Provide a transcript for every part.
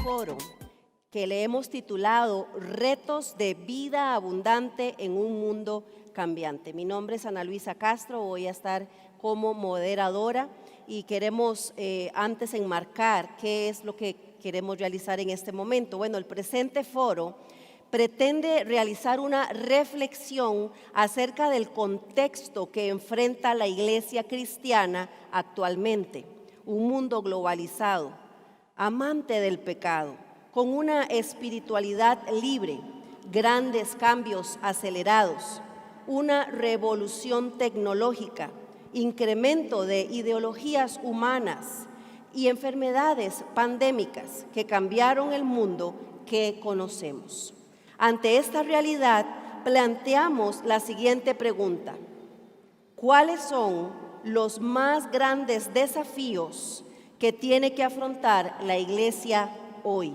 foro que le hemos titulado Retos de vida abundante en un mundo cambiante. Mi nombre es Ana Luisa Castro, voy a estar como moderadora y queremos antes enmarcar qué es lo que queremos realizar en este momento. Bueno, el presente foro pretende realizar una reflexión acerca del contexto que enfrenta la Iglesia cristiana actualmente, un mundo globalizado, amante del pecado, con una espiritualidad libre, grandes cambios acelerados, una revolución tecnológica, incremento de ideologías humanas y enfermedades pandémicas que cambiaron el mundo que conocemos. Ante esta realidad, planteamos la siguiente pregunta: ¿cuáles son los más grandes desafíos que tiene que afrontar la Iglesia hoy?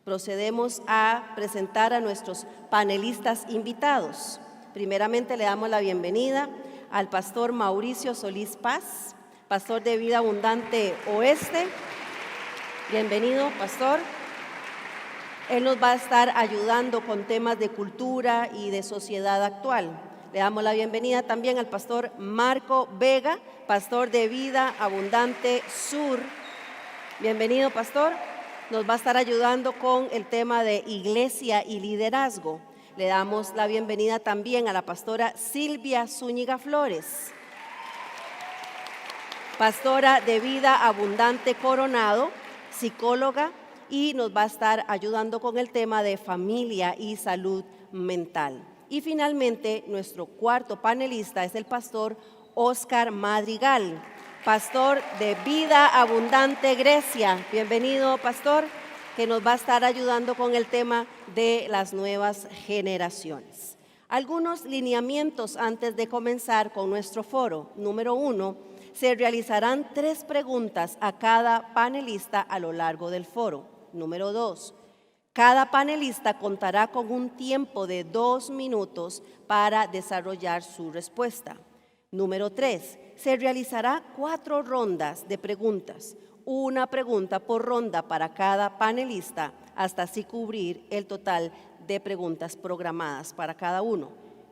Procedemos a presentar a nuestros panelistas invitados. Primeramente le damos la bienvenida al pastor Mauricio Solís Paz, pastor de Vida Abundante Oeste. Bienvenido, pastor. Él nos va a estar ayudando con temas de cultura y de sociedad actual. Le damos la bienvenida también al pastor Marco Vega, pastor de Vida Abundante Sur. Bienvenido, pastor. Nos va a estar ayudando con el tema de iglesia y liderazgo. Le damos la bienvenida también a la pastora Silvia Zúñiga Flores, pastora de Vida Abundante Coronado, psicóloga, y nos va a estar ayudando con el tema de familia y salud mental. Y finalmente, nuestro cuarto panelista es el pastor Oscar Madrigal, pastor de Vida Abundante Grecia. Bienvenido, pastor, que nos va a estar ayudando con el tema de las nuevas generaciones. Algunos lineamientos antes de comenzar con nuestro foro. Número 1, se realizarán 3 preguntas a cada panelista a lo largo del foro. Número 2, cada panelista contará con un tiempo de 2 minutos para desarrollar su respuesta. Número 3, se realizará 4 rondas de preguntas, una pregunta por ronda para cada panelista, hasta así cubrir el total de preguntas programadas para cada uno.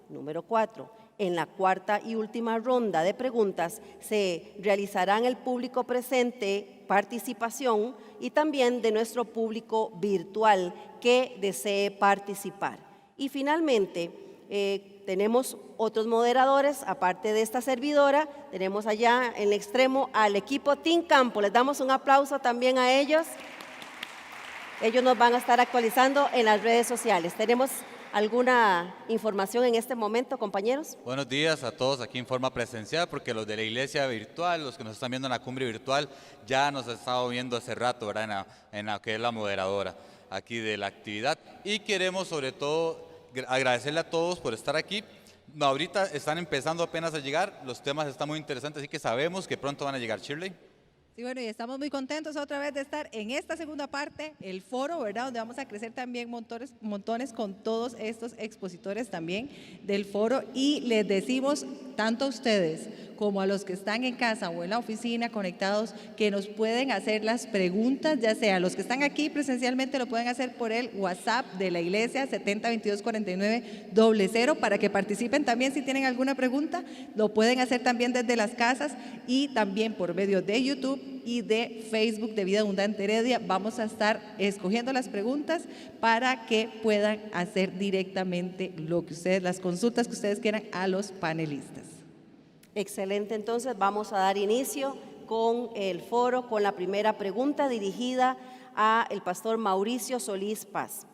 Número 4, en la cuarta y última ronda de preguntas se realizará en el público presente participación y también de nuestro público virtual que desee participar. Y finalmente, tenemos otros moderadores, aparte de esta servidora, tenemos allá en el extremo al equipo Team Campo. Les damos un aplauso también a ellos. Ellos nos van a estar actualizando en las redes sociales. ¿Tenemos alguna información en este momento, compañeros? Buenos días a todos aquí en forma presencial, porque los de la iglesia virtual, los que nos están viendo en la cumbre virtual, ya nos han estado viendo hace rato, ¿verdad? En la que es la moderadora aquí de la actividad. Y queremos sobre todo agradecerle a todos por estar aquí. Ahorita están empezando apenas a llegar, los temas están muy interesantes, así que sabemos que pronto van a llegar. Shirley. Sí, bueno, y estamos muy contentos otra vez de estar en esta segunda parte, el foro, ¿verdad? Donde vamos a crecer también montones con todos estos expositores también del foro. Y les decimos, tanto a ustedes como a los que están en casa o en la oficina conectados, que nos pueden hacer las preguntas, ya sea los que están aquí presencialmente lo pueden hacer por el WhatsApp de la iglesia 70224900 para que participen también si tienen alguna pregunta, lo pueden hacer también desde las casas y también por medio de YouTube y de Facebook de Vida Abundante Heredia. Vamos a estar escogiendo las preguntas para que puedan hacer directamente lo que ustedes, las consultas que ustedes quieran a los panelistas. Excelente, entonces vamos a dar inicio con el foro, con la primera pregunta dirigida a el pastor Mauricio Solís Paz.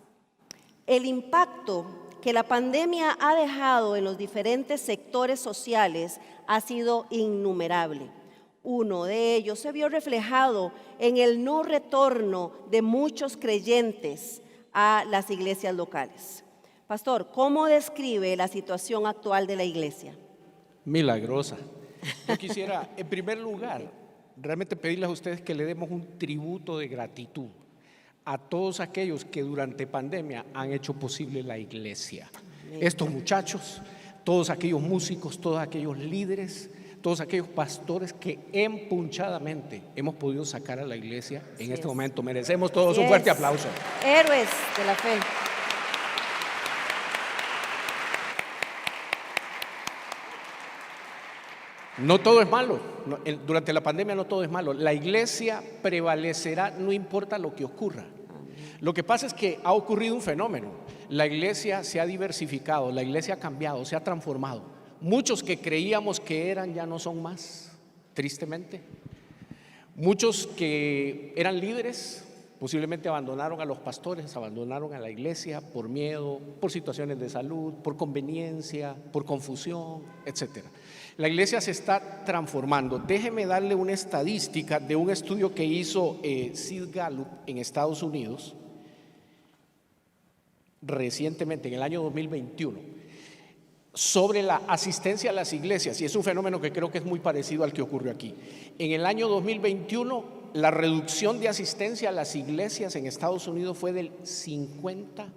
El impacto que la pandemia ha dejado en los diferentes sectores sociales ha sido innumerable. Uno de ellos se vio reflejado en el no retorno de muchos creyentes a las iglesias locales. Pastor, ¿cómo describe la situación actual de la iglesia? Milagrosa. Yo quisiera, en primer lugar, realmente pedirles a ustedes que le demos un tributo de gratitud a todos aquellos que durante pandemia han hecho posible la iglesia. Estos muchachos, todos aquellos músicos, todos aquellos líderes, todos aquellos pastores que empunchadamente hemos podido sacar a la iglesia en este momento. Merecemos todos Así un fuerte es. aplauso. Héroes de la fe. No todo es malo. Durante la pandemia no todo es malo. La iglesia prevalecerá no importa lo que ocurra. Lo que pasa es que ha ocurrido un fenómeno. La iglesia se ha diversificado, la iglesia ha cambiado, se ha transformado. Muchos que creíamos que eran ya no son más, tristemente. Muchos que eran líderes posiblemente abandonaron a los pastores, abandonaron a la iglesia por miedo, por situaciones de salud, por conveniencia, por confusión, etc. La iglesia se está transformando. Déjeme darle una estadística de un estudio que hizo Sid Gallup en Estados Unidos recientemente, en el año 2021, sobre la asistencia a las iglesias, y es un fenómeno que creo que es muy parecido al que ocurrió aquí. En el año 2021, la reducción de asistencia a las iglesias en Estados Unidos fue del 50%.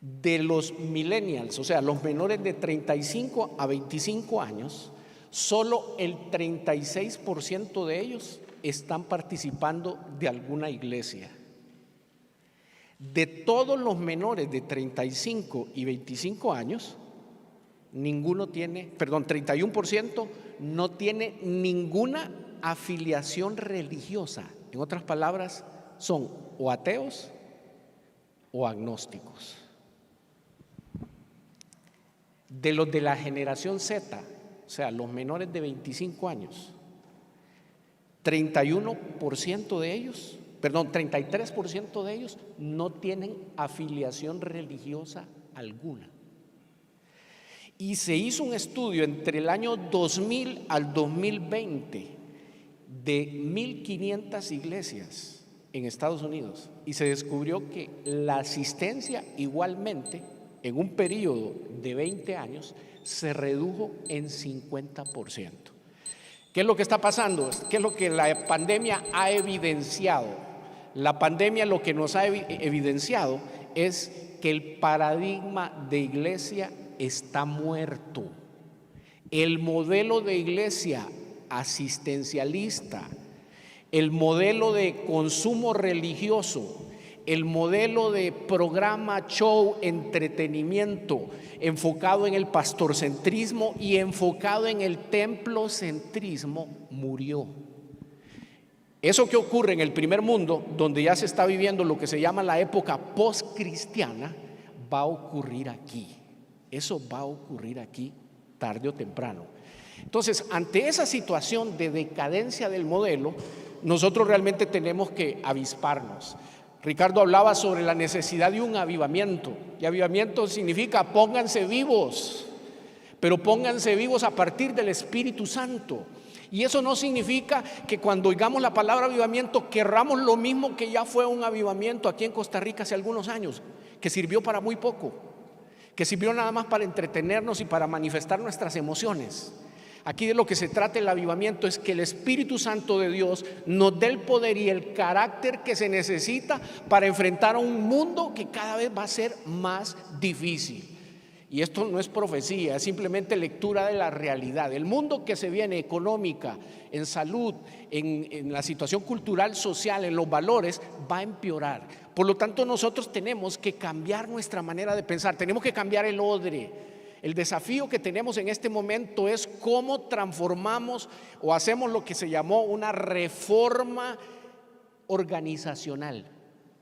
De los millennials, o sea, los menores de 35 a 25 años, solo el 36% de ellos están participando de alguna iglesia. De todos los menores de 35 y 25 años, 31% no tiene ninguna afiliación religiosa. En otras palabras, son o ateos o agnósticos. De los de la generación Z, o sea, los menores de 25 años, 33% de ellos no tienen afiliación religiosa alguna. Y se hizo un estudio entre el año 2000 al 2020 de 1.500 iglesias en Estados Unidos y se descubrió que la asistencia igualmente en un periodo de 20 años se redujo en 50%. ¿Qué es lo que está pasando? ¿Qué es lo que la pandemia ha evidenciado? La pandemia lo que nos ha evidenciado es que el paradigma de iglesia está muerto. El modelo de iglesia asistencialista, el modelo de consumo religioso, el modelo de programa, show, entretenimiento enfocado en el pastorcentrismo y enfocado en el templocentrismo murió. Eso que ocurre en el primer mundo, donde ya se está viviendo lo que se llama la época postcristiana, va a ocurrir aquí. Eso va a ocurrir aquí tarde o temprano. Entonces, ante esa situación de decadencia del modelo, nosotros realmente tenemos que avisparnos. Ricardo hablaba sobre la necesidad de un avivamiento, y avivamiento significa pónganse vivos, pero pónganse vivos a partir del Espíritu Santo. Y eso no significa que cuando oigamos la palabra avivamiento querramos lo mismo que ya fue un avivamiento aquí en Costa Rica hace algunos años, que sirvió para muy poco, que sirvió nada más para entretenernos y para manifestar nuestras emociones. Aquí de lo que se trata el avivamiento es que el Espíritu Santo de Dios nos dé el poder y el carácter que se necesita para enfrentar a un mundo que cada vez va a ser más difícil. Y esto no es profecía, es simplemente lectura de la realidad. El mundo que se viene, económica, en salud, en la situación cultural, social, en los valores, va a empeorar. Por lo tanto, nosotros tenemos que cambiar nuestra manera de pensar, tenemos que cambiar el odre. El desafío que tenemos en este momento es cómo transformamos o hacemos lo que se llamó una reforma organizacional,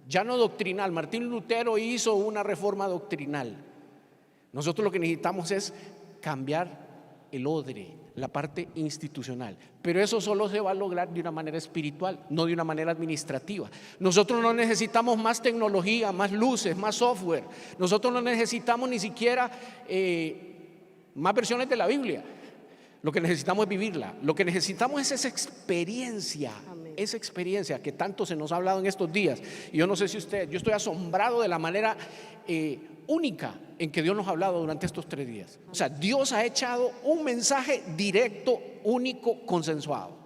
ya no doctrinal. Martín Lutero hizo una reforma doctrinal. Nosotros lo que necesitamos es cambiar el odre, la parte institucional, pero eso solo se va a lograr de una manera espiritual, no de una manera administrativa. Nosotros no necesitamos más tecnología, más luces, más software. Nosotros no necesitamos ni siquiera más versiones de la Biblia. Lo que necesitamos es vivirla. Lo que necesitamos es esa experiencia. Amén. Esa experiencia que tanto se nos ha hablado en estos días. Y yo no sé si usted, yo estoy asombrado de la manera única en que Dios nos ha hablado durante estos 3 días. O sea, Dios ha echado un mensaje directo, único, consensuado.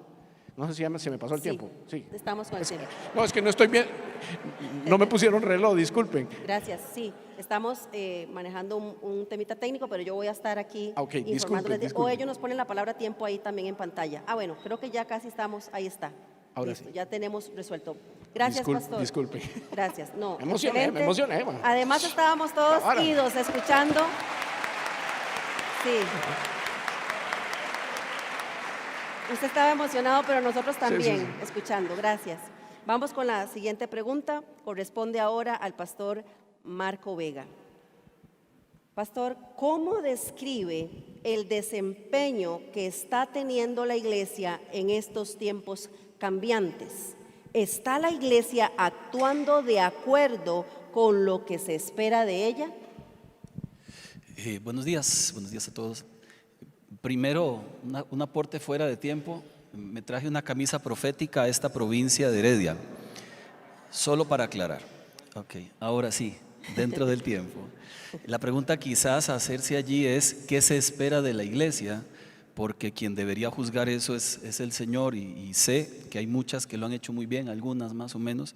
No sé si ya se me pasó el tiempo. Sí. Estamos con el tiempo. No, es que no estoy bien. No me pusieron reloj, disculpen. Gracias, sí. Estamos manejando un temita técnico, pero yo voy a estar aquí Ok, informándoles. O disculpen. ellos nos ponen la palabra tiempo ahí también en pantalla. Ah, bueno, creo que ya casi estamos, ahí está. Ahora Listo, sí. ya tenemos resuelto. Gracias, pastor. Disculpe. Gracias. No, Me emocioné, excelente. me emocioné, bueno. Además estábamos todos Ahora. idos escuchando. Sí. Usted estaba emocionado, pero nosotros también sí. escuchando. Gracias. Vamos con la siguiente pregunta. Corresponde ahora al pastor Marco Vega. Pastor, ¿cómo describe el desempeño que está teniendo la iglesia en estos tiempos cambiantes? ¿Está la iglesia actuando de acuerdo con lo que se espera de ella? Buenos días a todos. Primero, un aporte fuera de tiempo. Me traje una camisa profética a esta provincia de Heredia, solo para aclarar. Ok, ahora sí, dentro del tiempo. La pregunta quizás a hacerse allí es, ¿qué se espera de la iglesia? Porque quien debería juzgar eso es el Señor, y sé que hay muchas que lo han hecho muy bien, algunas más o menos,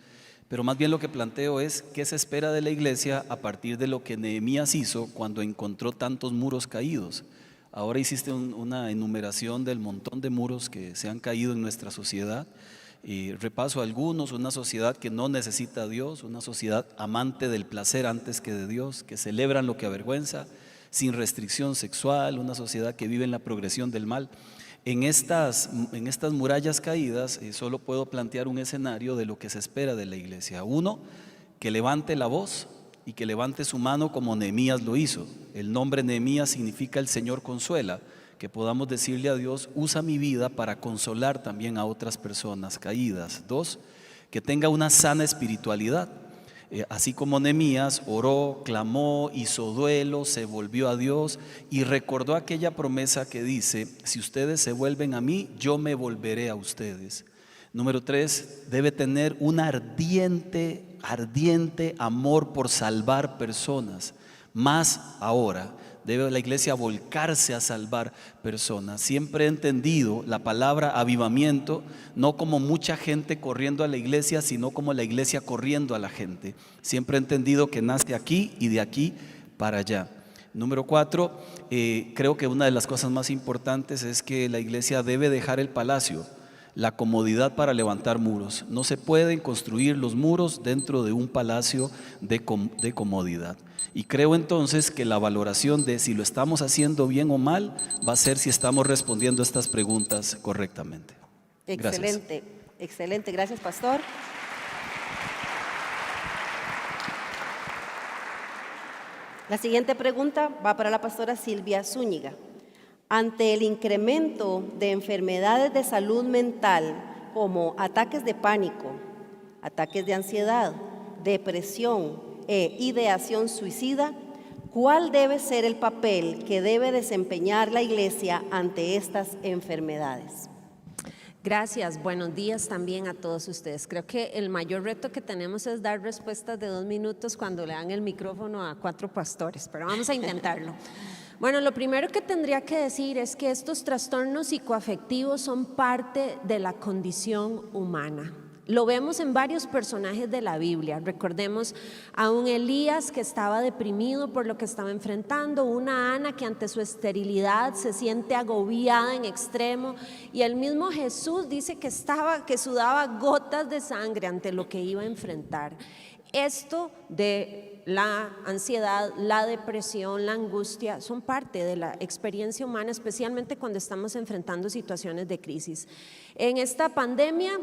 pero más bien lo que planteo es, ¿qué se espera de la iglesia a partir de lo que Nehemías hizo cuando encontró tantos muros caídos? Ahora hiciste una enumeración del montón de muros que se han caído en nuestra sociedad. Y repaso algunos: una sociedad que no necesita a Dios, una sociedad amante del placer antes que de Dios, que celebran lo que avergüenza, sin restricción sexual, una sociedad que vive en la progresión del mal. En estas murallas caídas solo puedo plantear un escenario de lo que se espera de la iglesia. Uno, que levante la voz y que levante su mano como Nehemías lo hizo. El nombre Nehemías significa el Señor consuela, que podamos decirle a Dios, usa mi vida para consolar también a otras personas caídas. Dos, que tenga una sana espiritualidad. Así como Nehemías oró, clamó, hizo duelo, se volvió a Dios y recordó aquella promesa que dice, si ustedes se vuelven a mí, yo me volveré a ustedes. Número 3, debe tener un ardiente amor por salvar personas. Más ahora, debe la iglesia volcarse a salvar personas. Siempre he entendido la palabra avivamiento no como mucha gente corriendo a la iglesia, sino como la iglesia corriendo a la gente. Siempre he entendido que nace aquí y de aquí para allá. Número 4, creo que una de las cosas más importantes es que la iglesia debe dejar el palacio, la comodidad para levantar muros. No se pueden construir los muros dentro de un palacio de comodidad. Y creo entonces que la valoración de si lo estamos haciendo bien o mal va a ser si estamos respondiendo a estas preguntas correctamente. Excelente, Gracias. excelente. Gracias, pastor. La siguiente pregunta va para la pastora Silvia Zúñiga. Ante el incremento de enfermedades de salud mental como ataques de pánico, ataques de ansiedad, depresión e ideación suicida, ¿cuál debe ser el papel que debe desempeñar la iglesia ante estas enfermedades? Gracias, buenos días también a todos ustedes. Creo que el mayor reto que tenemos es dar respuestas de 2 minutos cuando le dan el micrófono a 4 pastores, pero vamos a intentarlo. Bueno, lo primero que tendría que decir es que estos trastornos psicoafectivos son parte de la condición humana. Lo vemos en varios personajes de la Biblia. Recordemos a un Elías que estaba deprimido por lo que estaba enfrentando, una Ana que ante su esterilidad se siente agobiada en extremo, y el mismo Jesús dice que sudaba gotas de sangre ante lo que iba a enfrentar. Esto de la ansiedad, la depresión, la angustia son parte de la experiencia humana, especialmente cuando estamos enfrentando situaciones de crisis. En esta pandemia,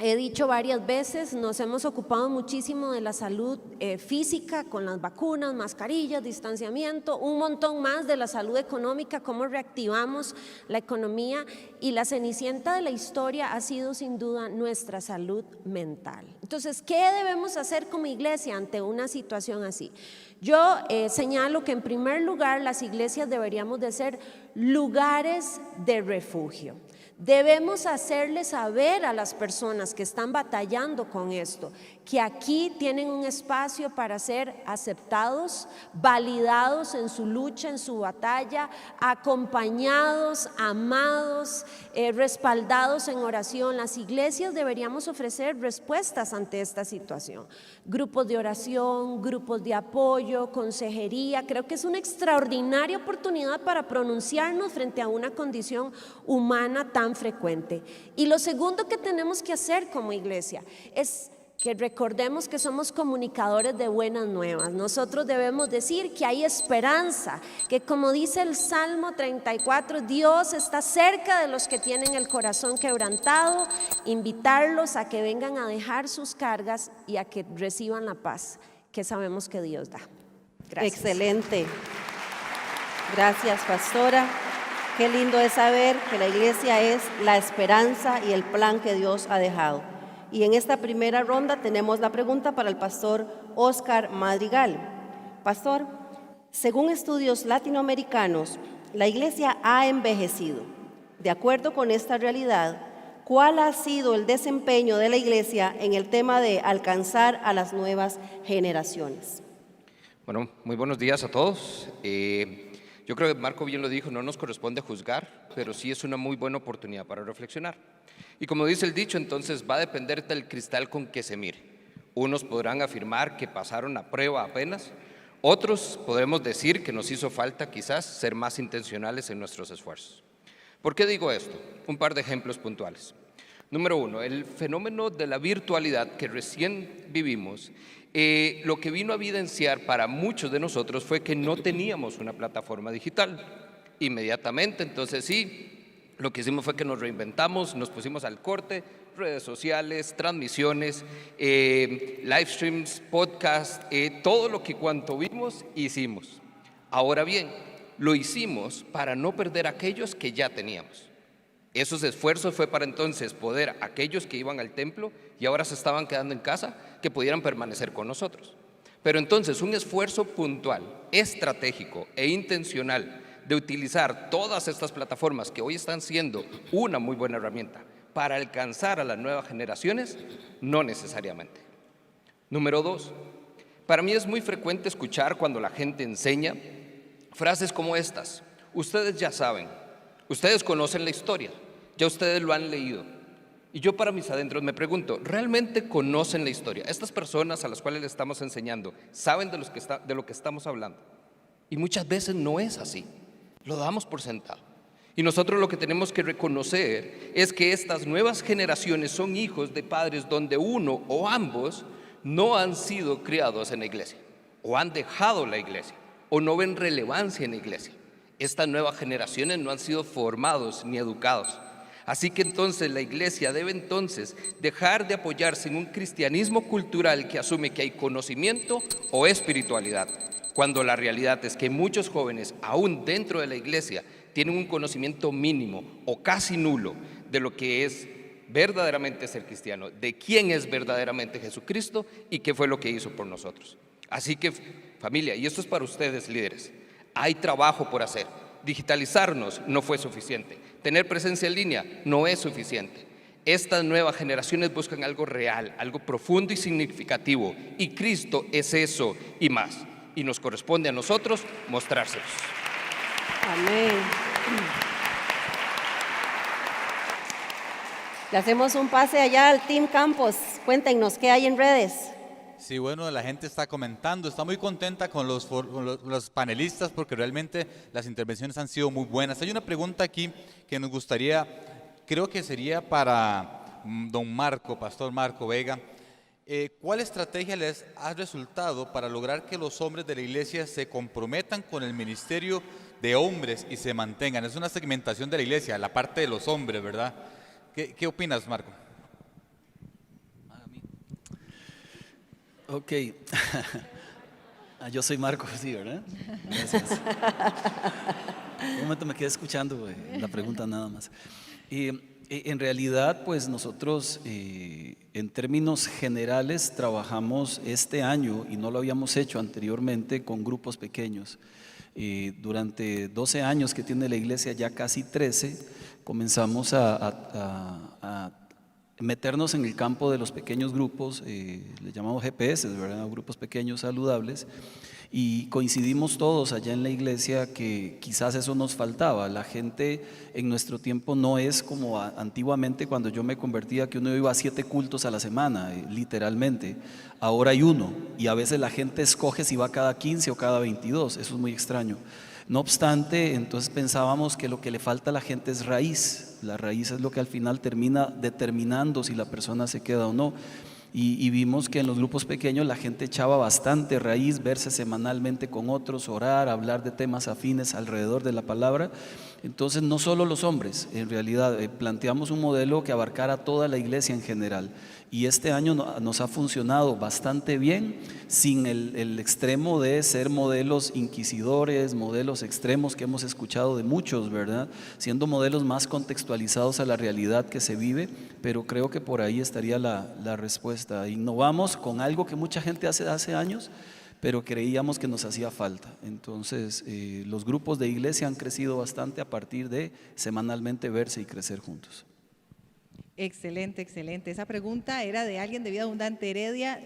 he dicho varias veces, nos hemos ocupado muchísimo de la salud física con las vacunas, mascarillas, distanciamiento, un montón más de la salud económica, cómo reactivamos la economía, y la cenicienta de la historia ha sido sin duda nuestra salud mental. Entonces, ¿qué debemos hacer como iglesia ante una situación así? Yo señalo que en primer lugar las iglesias deberíamos de ser lugares de refugio. Debemos hacerle saber a las personas que están batallando con esto que aquí tienen un espacio para ser aceptados, validados en su lucha, en su batalla, acompañados, amados, respaldados en oración. Las iglesias deberíamos ofrecer respuestas ante esta situación. Grupos de oración, grupos de apoyo, consejería. Creo que es una extraordinaria oportunidad para pronunciarnos frente a una condición humana tan frecuente. Y lo segundo que tenemos que hacer como iglesia es que recordemos que somos comunicadores de buenas nuevas. Nosotros debemos decir que hay esperanza, que como dice el Salmo 34, Dios está cerca de los que tienen el corazón quebrantado, invitarlos a que vengan a dejar sus cargas y a que reciban la paz que sabemos que Dios da. Gracias. Excelente. Gracias, pastora. Qué lindo es saber que la iglesia es la esperanza y el plan que Dios ha dejado. Y en esta primera ronda tenemos la pregunta para el pastor Oscar Madrigal. Pastor, según estudios latinoamericanos, la iglesia ha envejecido. De acuerdo con esta realidad, ¿cuál ha sido el desempeño de la iglesia en el tema de alcanzar a las nuevas generaciones? Bueno, muy buenos días a todos. Yo creo que Marco bien lo dijo, no nos corresponde juzgar, pero sí es una muy buena oportunidad para reflexionar. Y como dice el dicho, entonces va a depender del cristal con que se mire. Unos podrán afirmar que pasaron la prueba apenas, otros podremos decir que nos hizo falta quizás ser más intencionales en nuestros esfuerzos. ¿Por qué digo esto? Un par de ejemplos puntuales. Número uno, el fenómeno de la virtualidad que recién vivimos, lo que vino a evidenciar para muchos de nosotros fue que no teníamos una plataforma digital. Inmediatamente, entonces sí, lo que hicimos fue que nos reinventamos, nos pusimos al corte, redes sociales, transmisiones, live streams, podcast, todo lo que cuanto vimos, hicimos. Ahora bien, lo hicimos para no perder aquellos que ya teníamos. Esos esfuerzos fue para entonces poder aquellos que iban al templo y ahora se estaban quedando en casa, que pudieran permanecer con nosotros. Pero entonces un esfuerzo puntual, estratégico e intencional de utilizar todas estas plataformas que hoy están siendo una muy buena herramienta para alcanzar a las nuevas generaciones, no necesariamente. Número dos, para mí es muy frecuente escuchar cuando la gente enseña frases como estas: ustedes ya saben, ustedes conocen la historia, ya ustedes lo han leído. Y yo para mis adentros me pregunto, ¿realmente conocen la historia? Estas personas a las cuales le estamos enseñando, ¿saben de lo que estamos hablando? Y muchas veces no es así. Lo damos por sentado. Y nosotros lo que tenemos que reconocer es que estas nuevas generaciones son hijos de padres donde uno o ambos no han sido criados en la iglesia, o han dejado la iglesia, o no ven relevancia en la iglesia. Estas nuevas generaciones no han sido formados ni educados. Así que entonces la iglesia debe entonces dejar de apoyarse en un cristianismo cultural que asume que hay conocimiento o espiritualidad, cuando la realidad es que muchos jóvenes, aún dentro de la iglesia, tienen un conocimiento mínimo o casi nulo de lo que es verdaderamente ser cristiano, de quién es verdaderamente Jesucristo y qué fue lo que hizo por nosotros. Así que, familia, y esto es para ustedes líderes, hay trabajo por hacer. Digitalizarnos no fue suficiente, tener presencia en línea no es suficiente. Estas nuevas generaciones buscan algo real, algo profundo y significativo, y Cristo es eso y más. Y nos corresponde a nosotros mostrárselos. Amén. Le hacemos un pase allá al Team Campos. Cuéntenos qué hay en redes. Sí, bueno, la gente está comentando, está muy contenta con los panelistas porque realmente las intervenciones han sido muy buenas. Hay una pregunta aquí que nos gustaría, creo que sería para don Marco, Pastor Marco Vega. ¿Cuál estrategia les ha resultado para lograr que los hombres de la iglesia se comprometan con el ministerio de hombres y se mantengan? Es una segmentación de la iglesia, la parte de los hombres, ¿verdad? ¿Qué opinas, Marco? Ok. Yo soy Marco, sí, ¿verdad? Gracias. Un momento me quedé escuchando la pregunta nada más. En realidad, pues nosotros en términos generales trabajamos este año, y no lo habíamos hecho anteriormente, con grupos pequeños. Durante 12 años que tiene la iglesia, ya casi 13, comenzamos a meternos en el campo de los pequeños grupos, le llamamos GPS, ¿verdad? Grupos pequeños saludables, y coincidimos todos allá en la iglesia que quizás eso nos faltaba. La gente en nuestro tiempo no es como antiguamente cuando yo me convertía, que uno iba a 7 cultos a la semana, literalmente. Ahora hay uno, y a veces la gente escoge si va cada 15 o cada 22, eso es muy extraño. No obstante, entonces pensábamos que lo que le falta a la gente es raíz. La raíz es lo que al final termina determinando si la persona se queda o no. Y vimos que en los grupos pequeños la gente echaba bastante raíz, verse semanalmente con otros, orar, hablar de temas afines alrededor de la palabra. Entonces no solo los hombres, en realidad planteamos un modelo que abarcara toda la iglesia en general. Y este año nos ha funcionado bastante bien, sin el extremo de ser modelos inquisidores, modelos extremos que hemos escuchado de muchos, ¿verdad? Siendo modelos más contextualizados a la realidad que se vive, pero creo que por ahí estaría la respuesta. Innovamos con algo que mucha gente hace años, pero creíamos que nos hacía falta. Entonces, los grupos de iglesia han crecido bastante a partir de semanalmente verse y crecer juntos. Excelente, excelente. Esa pregunta era de alguien de Vida Abundante Heredia.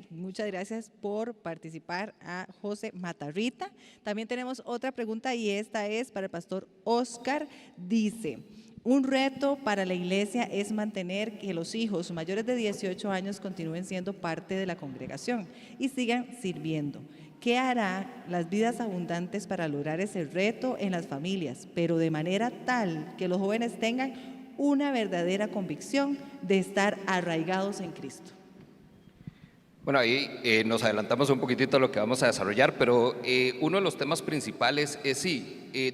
Muchas gracias por participar a José Matarrita. También tenemos otra pregunta y esta es para el pastor Oscar. Dice: un reto para la iglesia es mantener que los hijos mayores de 18 años continúen siendo parte de la congregación y sigan sirviendo. ¿Qué hará las Vidas Abundantes para lograr ese reto en las familias, pero de manera tal que los jóvenes tengan una verdadera convicción de estar arraigados en Cristo? Bueno, ahí nos adelantamos un poquitito a lo que vamos a desarrollar, pero uno de los temas principales es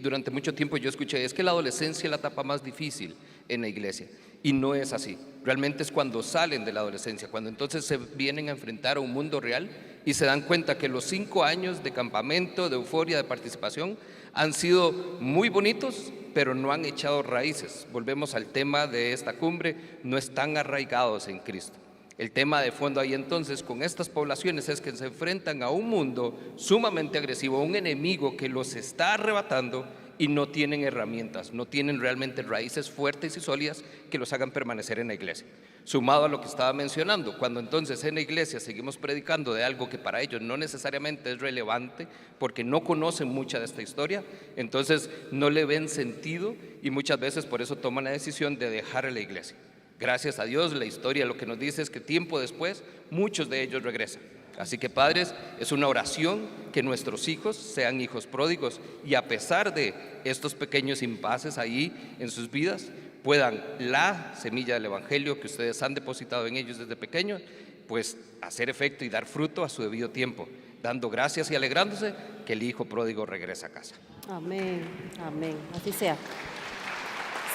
durante mucho tiempo yo escuché, es que la adolescencia es la etapa más difícil en la iglesia, y no es así. Realmente es cuando salen de la adolescencia, cuando entonces se vienen a enfrentar a un mundo real y se dan cuenta que los 5 años de campamento, de euforia, de participación, han sido muy bonitos, pero no han echado raíces. Volvemos al tema de esta cumbre, no están arraigados en Cristo. El tema de fondo ahí entonces con estas poblaciones es que se enfrentan a un mundo sumamente agresivo, a un enemigo que los está arrebatando y no tienen herramientas, no tienen realmente raíces fuertes y sólidas que los hagan permanecer en la iglesia. Sumado a lo que estaba mencionando, cuando entonces en la iglesia seguimos predicando de algo que para ellos no necesariamente es relevante, porque no conocen mucha de esta historia, entonces no le ven sentido y muchas veces por eso toman la decisión de dejar la iglesia. Gracias a Dios, la historia lo que nos dice es que tiempo después muchos de ellos regresan. Así que padres, es una oración que nuestros hijos sean hijos pródigos y a pesar de estos pequeños impases ahí en sus vidas, puedan la semilla del evangelio que ustedes han depositado en ellos desde pequeños, pues hacer efecto y dar fruto a su debido tiempo, dando gracias y alegrándose que el hijo pródigo regresa a casa. Amén, amén, así sea.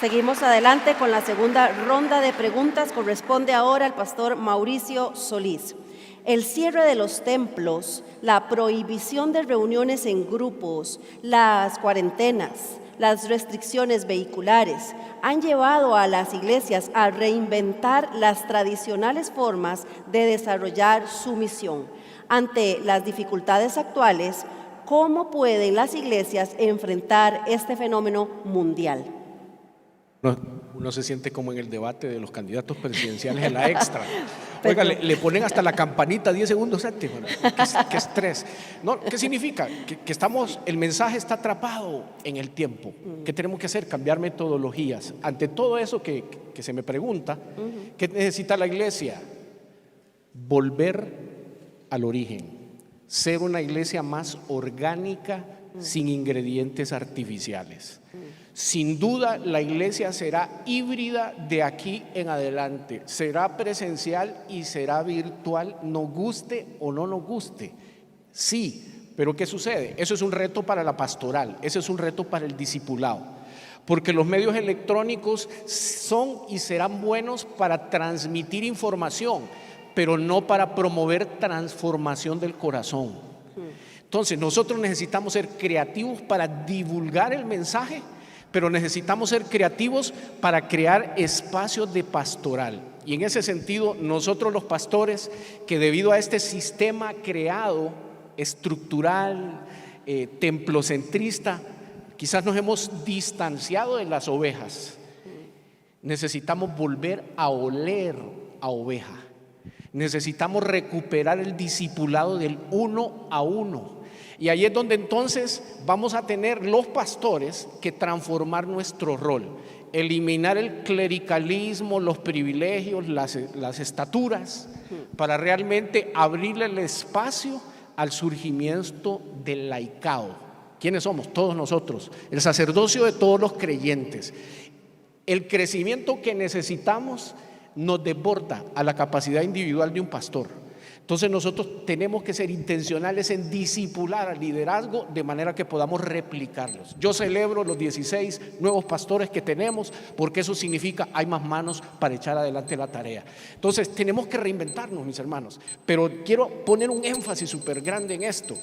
Seguimos adelante con la segunda ronda de preguntas. Corresponde ahora al pastor Mauricio Solís. El cierre de los templos, la prohibición de reuniones en grupos, las cuarentenas, las restricciones vehiculares han llevado a las iglesias a reinventar las tradicionales formas de desarrollar su misión. Ante las dificultades actuales, ¿cómo pueden las iglesias enfrentar este fenómeno mundial? Uno se siente como en el debate de los candidatos presidenciales en la extra. Oiga, le ponen hasta la campanita 10 segundos antes. Qué estrés. No, ¿qué significa? Que estamos, el mensaje está atrapado en el tiempo. ¿Qué tenemos que hacer? Cambiar metodologías. Ante todo eso que se me pregunta, ¿qué necesita la iglesia? Volver al origen. Ser una iglesia más orgánica, sin ingredientes artificiales. Sin duda la iglesia será híbrida de aquí en adelante, será presencial y será virtual, nos guste o no nos guste. Sí, pero ¿qué sucede? Eso es un reto para la pastoral, ese es un reto para el discipulado, porque los medios electrónicos son y serán buenos para transmitir información, pero no para promover transformación del corazón. Entonces nosotros necesitamos ser creativos para divulgar el mensaje, pero necesitamos ser creativos para crear espacios de pastoral. Y en ese sentido, nosotros los pastores, que debido a este sistema creado, estructural, templocentrista, quizás nos hemos distanciado de las ovejas. Necesitamos volver a oler a oveja. Necesitamos recuperar el discipulado del uno a uno. Y ahí es donde entonces vamos a tener los pastores que transformar nuestro rol, eliminar el clericalismo, los privilegios, las estaturas, para realmente abrirle el espacio al surgimiento del laicado. ¿Quiénes somos? Todos nosotros, el sacerdocio de todos los creyentes. El crecimiento que necesitamos nos desborda a la capacidad individual de un pastor. Entonces nosotros tenemos que ser intencionales en discipular al liderazgo de manera que podamos replicarlos. Yo celebro los 16 nuevos pastores que tenemos, porque eso significa hay más manos para echar adelante la tarea. Entonces tenemos que reinventarnos, mis hermanos, pero quiero poner un énfasis súper grande en esto: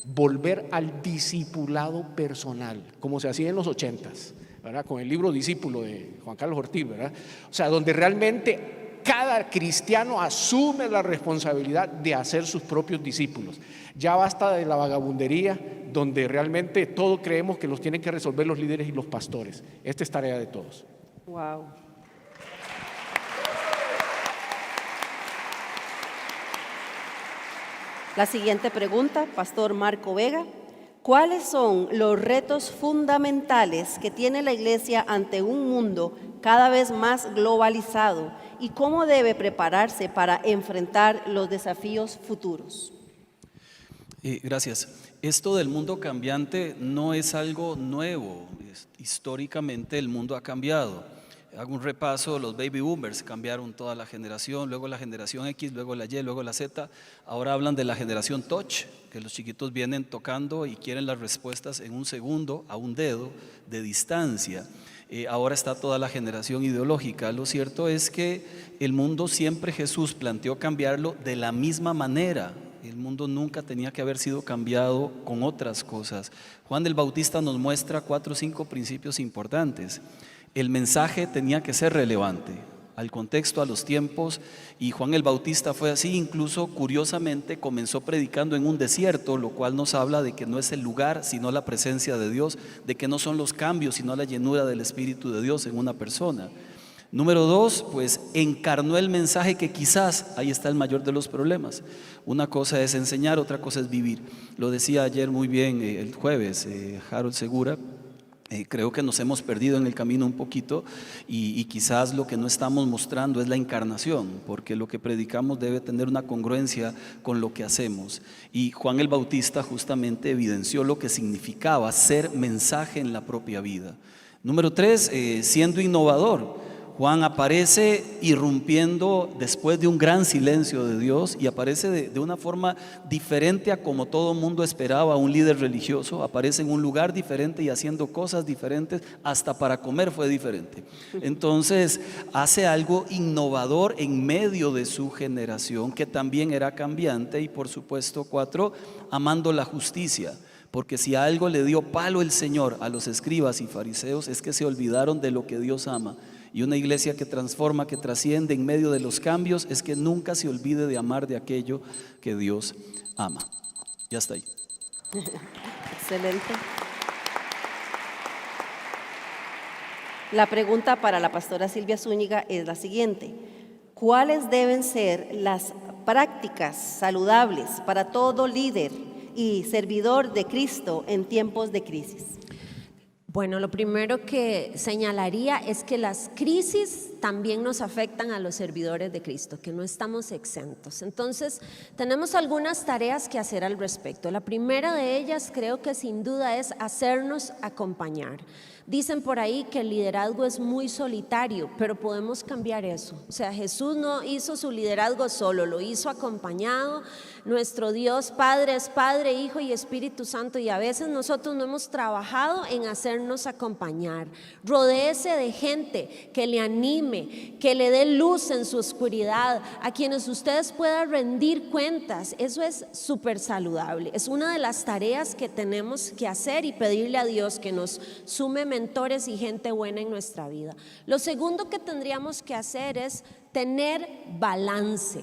volver al discipulado personal, como se hacía en los 80s, ¿verdad? Con el libro Discípulo de Juan Carlos Ortiz, ¿verdad? O sea, donde realmente cada cristiano asume la responsabilidad de hacer sus propios discípulos. Ya basta de la vagabundería, donde realmente todo creemos que los tienen que resolver los líderes y los pastores. Esta es tarea de todos. Wow. La siguiente pregunta, Pastor Marco Vega. ¿Cuáles son los retos fundamentales que tiene la Iglesia ante un mundo cada vez más globalizado y cómo debe prepararse para enfrentar los desafíos futuros? Gracias. Esto del mundo cambiante no es algo nuevo. Históricamente el mundo ha cambiado. Hago un repaso: los baby boomers cambiaron toda la generación, luego la generación X, luego la Y, luego la Z. Ahora hablan de la generación touch, que los chiquitos vienen tocando y quieren las respuestas en un segundo, a un dedo de distancia. Ahora está toda la generación ideológica. Lo cierto es que el mundo siempre Jesús planteó cambiarlo de la misma manera. El mundo nunca tenía que haber sido cambiado con otras cosas. Juan el Bautista nos muestra 4 o 5 principios importantes. El mensaje tenía que ser relevante al contexto, a los tiempos, y Juan el Bautista fue así. Incluso curiosamente comenzó predicando en un desierto, lo cual nos habla de que no es el lugar sino la presencia de Dios, de que no son los cambios sino la llenura del Espíritu de Dios en una persona. Número 2, pues encarnó el mensaje, que quizás ahí está el mayor de los problemas. Una cosa es enseñar, otra cosa es vivir. Lo decía ayer muy bien el jueves Harold Segura. Creo que nos hemos perdido en el camino un poquito y quizás lo que no estamos mostrando es la encarnación, porque lo que predicamos debe tener una congruencia con lo que hacemos. Y Juan el Bautista justamente evidenció lo que significaba ser mensaje en la propia vida. Número 3, siendo innovador. Juan aparece irrumpiendo después de un gran silencio de Dios, y aparece de una forma diferente a como todo mundo esperaba a un líder religioso. Aparece en un lugar diferente y haciendo cosas diferentes, hasta para comer fue diferente. Entonces hace algo innovador en medio de su generación, que también era cambiante. Y por supuesto 4, amando la justicia. Porque si a algo le dio palo el Señor a los escribas y fariseos, es que se olvidaron de lo que Dios ama. Y una iglesia que transforma, que trasciende en medio de los cambios, es que nunca se olvide de amar de aquello que Dios ama. Ya está ahí. Excelente. La pregunta para la pastora Silvia Zúñiga es la siguiente: ¿cuáles deben ser las prácticas saludables para todo líder y servidor de Cristo en tiempos de crisis? Bueno, lo primero que señalaría es que las crisis también nos afectan a los servidores de Cristo, que no estamos exentos. Entonces, tenemos algunas tareas que hacer al respecto. La primera de ellas, creo que sin duda, es hacernos acompañar. Dicen por ahí que el liderazgo es muy solitario, pero podemos cambiar eso. O sea, Jesús no hizo su liderazgo solo, lo hizo acompañado. Nuestro Dios Padre es Padre, Hijo y Espíritu Santo, y a veces nosotros no hemos trabajado en hacernos acompañar. Rodéese de gente que le anime, que le dé luz en su oscuridad, a quienes ustedes puedan rendir cuentas. Eso es súper saludable. Es una de las tareas que tenemos que hacer y pedirle a Dios que nos sume mentores y gente buena en nuestra vida. Lo segundo que tendríamos que hacer es tener balance.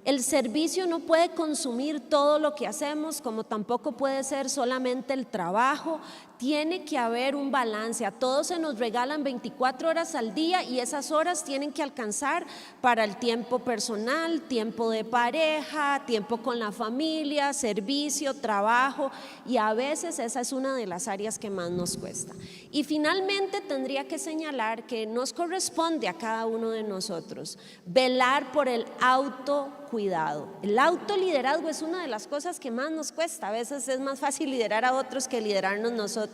El servicio no puede consumir todo lo que hacemos, como tampoco puede ser solamente el trabajo. Tiene que haber un balance. A todos se nos regalan 24 horas al día y esas horas tienen que alcanzar para el tiempo personal, tiempo de pareja, tiempo con la familia, servicio, trabajo, y a veces esa es una de las áreas que más nos cuesta. Y finalmente tendría que señalar que nos corresponde a cada uno de nosotros velar por el autocuidado. El autoliderazgo es una de las cosas que más nos cuesta. A veces es más fácil liderar a otros que liderarnos nosotros.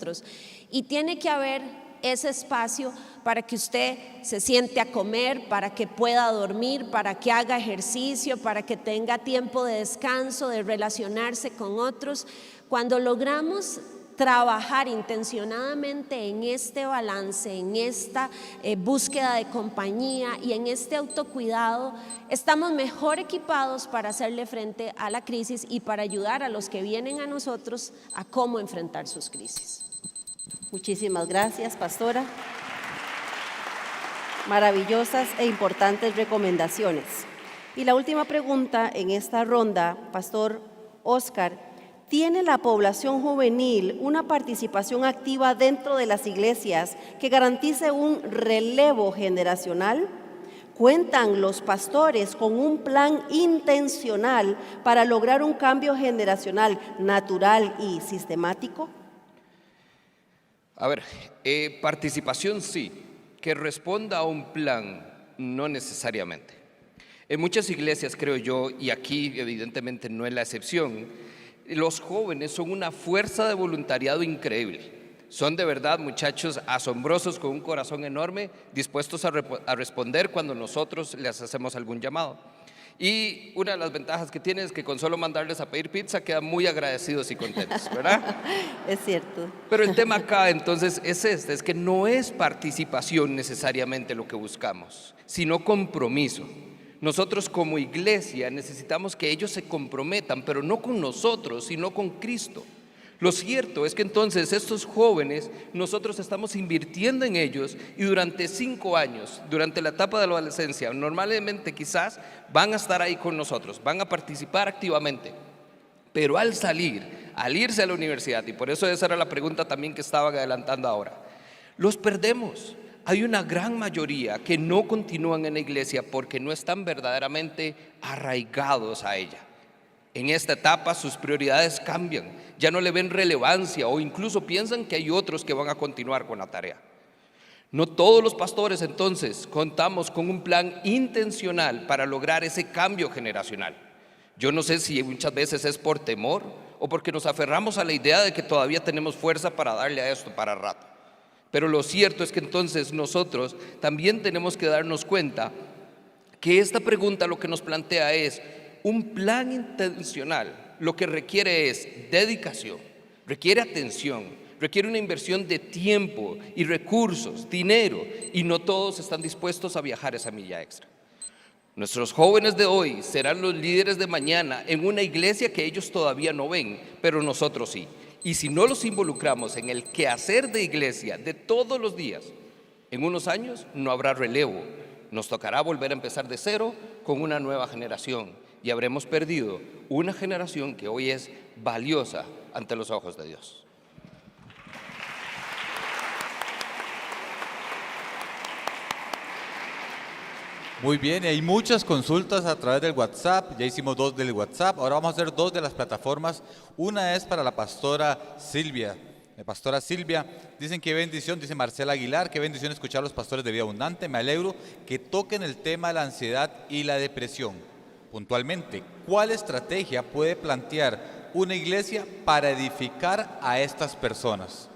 Y tiene que haber ese espacio para que usted se siente a comer, para que pueda dormir, para que haga ejercicio, para que tenga tiempo de descanso, de relacionarse con otros. Cuando logramos trabajar intencionadamente en este balance, en esta búsqueda de compañía y en este autocuidado, estamos mejor equipados para hacerle frente a la crisis y para ayudar a los que vienen a nosotros a cómo enfrentar sus crisis. Muchísimas gracias, pastora. Maravillosas e importantes recomendaciones. Y la última pregunta en esta ronda, pastor Oscar: ¿tiene la población juvenil una participación activa dentro de las iglesias que garantice un relevo generacional? ¿Cuentan los pastores con un plan intencional para lograr un cambio generacional natural y sistemático? A ver, participación sí, que responda a un plan, no necesariamente. En muchas iglesias, creo yo, y aquí evidentemente no es la excepción, los jóvenes son una fuerza de voluntariado increíble. Son de verdad muchachos asombrosos con un corazón enorme, dispuestos a responder cuando nosotros les hacemos algún llamado. Y una de las ventajas que tiene es que con solo mandarles a pedir pizza quedan muy agradecidos y contentos, ¿verdad? Es cierto. Pero el tema acá entonces es es que no es participación necesariamente lo que buscamos, sino compromiso. Nosotros como iglesia necesitamos que ellos se comprometan, pero no con nosotros, sino con Cristo. Lo cierto es que entonces estos jóvenes, nosotros estamos invirtiendo en ellos y durante 5 años, durante la etapa de la adolescencia, normalmente quizás van a estar ahí con nosotros, van a participar activamente, pero al irse a la universidad, y por eso esa era la pregunta también que estaban adelantando ahora, los perdemos. Hay una gran mayoría que no continúan en la iglesia porque no están verdaderamente arraigados a ella. En esta etapa sus prioridades cambian, ya no le ven relevancia o incluso piensan que hay otros que van a continuar con la tarea. No todos los pastores entonces contamos con un plan intencional para lograr ese cambio generacional. Yo no sé si muchas veces es por temor o porque nos aferramos a la idea de que todavía tenemos fuerza para darle a esto para rato. Pero lo cierto es que entonces nosotros también tenemos que darnos cuenta que esta pregunta lo que nos plantea es un plan intencional. Lo que requiere es dedicación, requiere atención, requiere una inversión de tiempo y recursos, dinero, y no todos están dispuestos a viajar esa milla extra. Nuestros jóvenes de hoy serán los líderes de mañana en una iglesia que ellos todavía no ven, pero nosotros sí. Y si no los involucramos en el quehacer de iglesia de todos los días, en unos años no habrá relevo. Nos tocará volver a empezar de cero con una nueva generación. Y habremos perdido una generación que hoy es valiosa ante los ojos de Dios. Muy bien, hay muchas consultas a través del WhatsApp, ya hicimos 2 del WhatsApp, ahora vamos a hacer 2 de las plataformas. Una es para la pastora Silvia. Pastora Silvia, dicen qué bendición, dice Marcela Aguilar, qué bendición escuchar a los pastores de Vida Abundante, me alegro que toquen el tema de la ansiedad y la depresión. Puntualmente, ¿cuál estrategia puede plantear una iglesia para edificar a estas personas?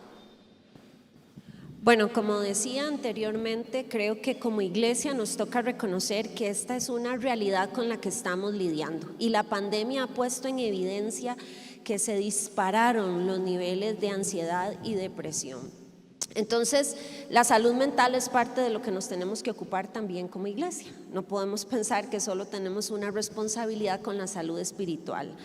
Bueno, como decía anteriormente, creo que como iglesia nos toca reconocer que esta es una realidad con la que estamos lidiando y la pandemia ha puesto en evidencia que se dispararon los niveles de ansiedad y depresión. Entonces, la salud mental es parte de lo que nos tenemos que ocupar también como iglesia. No podemos pensar que solo tenemos una responsabilidad con la salud espiritual.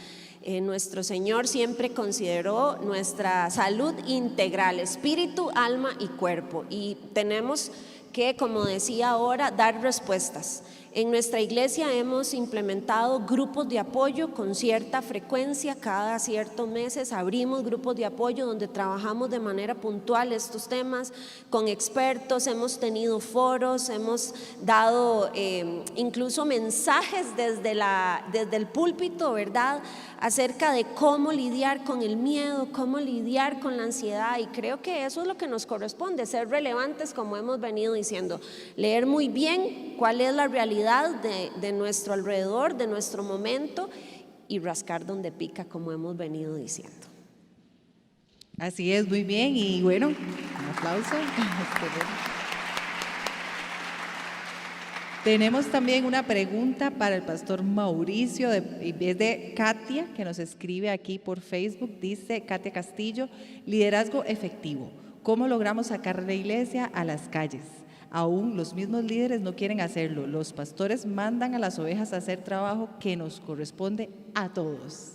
Nuestro Señor siempre consideró nuestra salud integral, espíritu, alma y cuerpo. Y tenemos que, como decía ahora, dar respuestas. En nuestra iglesia hemos implementado grupos de apoyo con cierta frecuencia, cada ciertos meses abrimos grupos de apoyo donde trabajamos de manera puntual estos temas con expertos, hemos tenido foros, hemos dado incluso mensajes desde el púlpito, ¿verdad?, acerca de cómo lidiar con el miedo, cómo lidiar con la ansiedad, y creo que eso es lo que nos corresponde, ser relevantes como hemos venido diciendo, leer muy bien cuál es la realidad de nuestro alrededor, de nuestro momento, y rascar donde pica como hemos venido diciendo. Así es, muy bien, y bueno, un aplauso. Tenemos también una pregunta para el pastor Mauricio, es de Katia, que nos escribe aquí por Facebook. Dice Katia Castillo: liderazgo efectivo, ¿cómo logramos sacar la iglesia a las calles? Aún los mismos líderes no quieren hacerlo, los pastores mandan a las ovejas a hacer trabajo que nos corresponde a todos.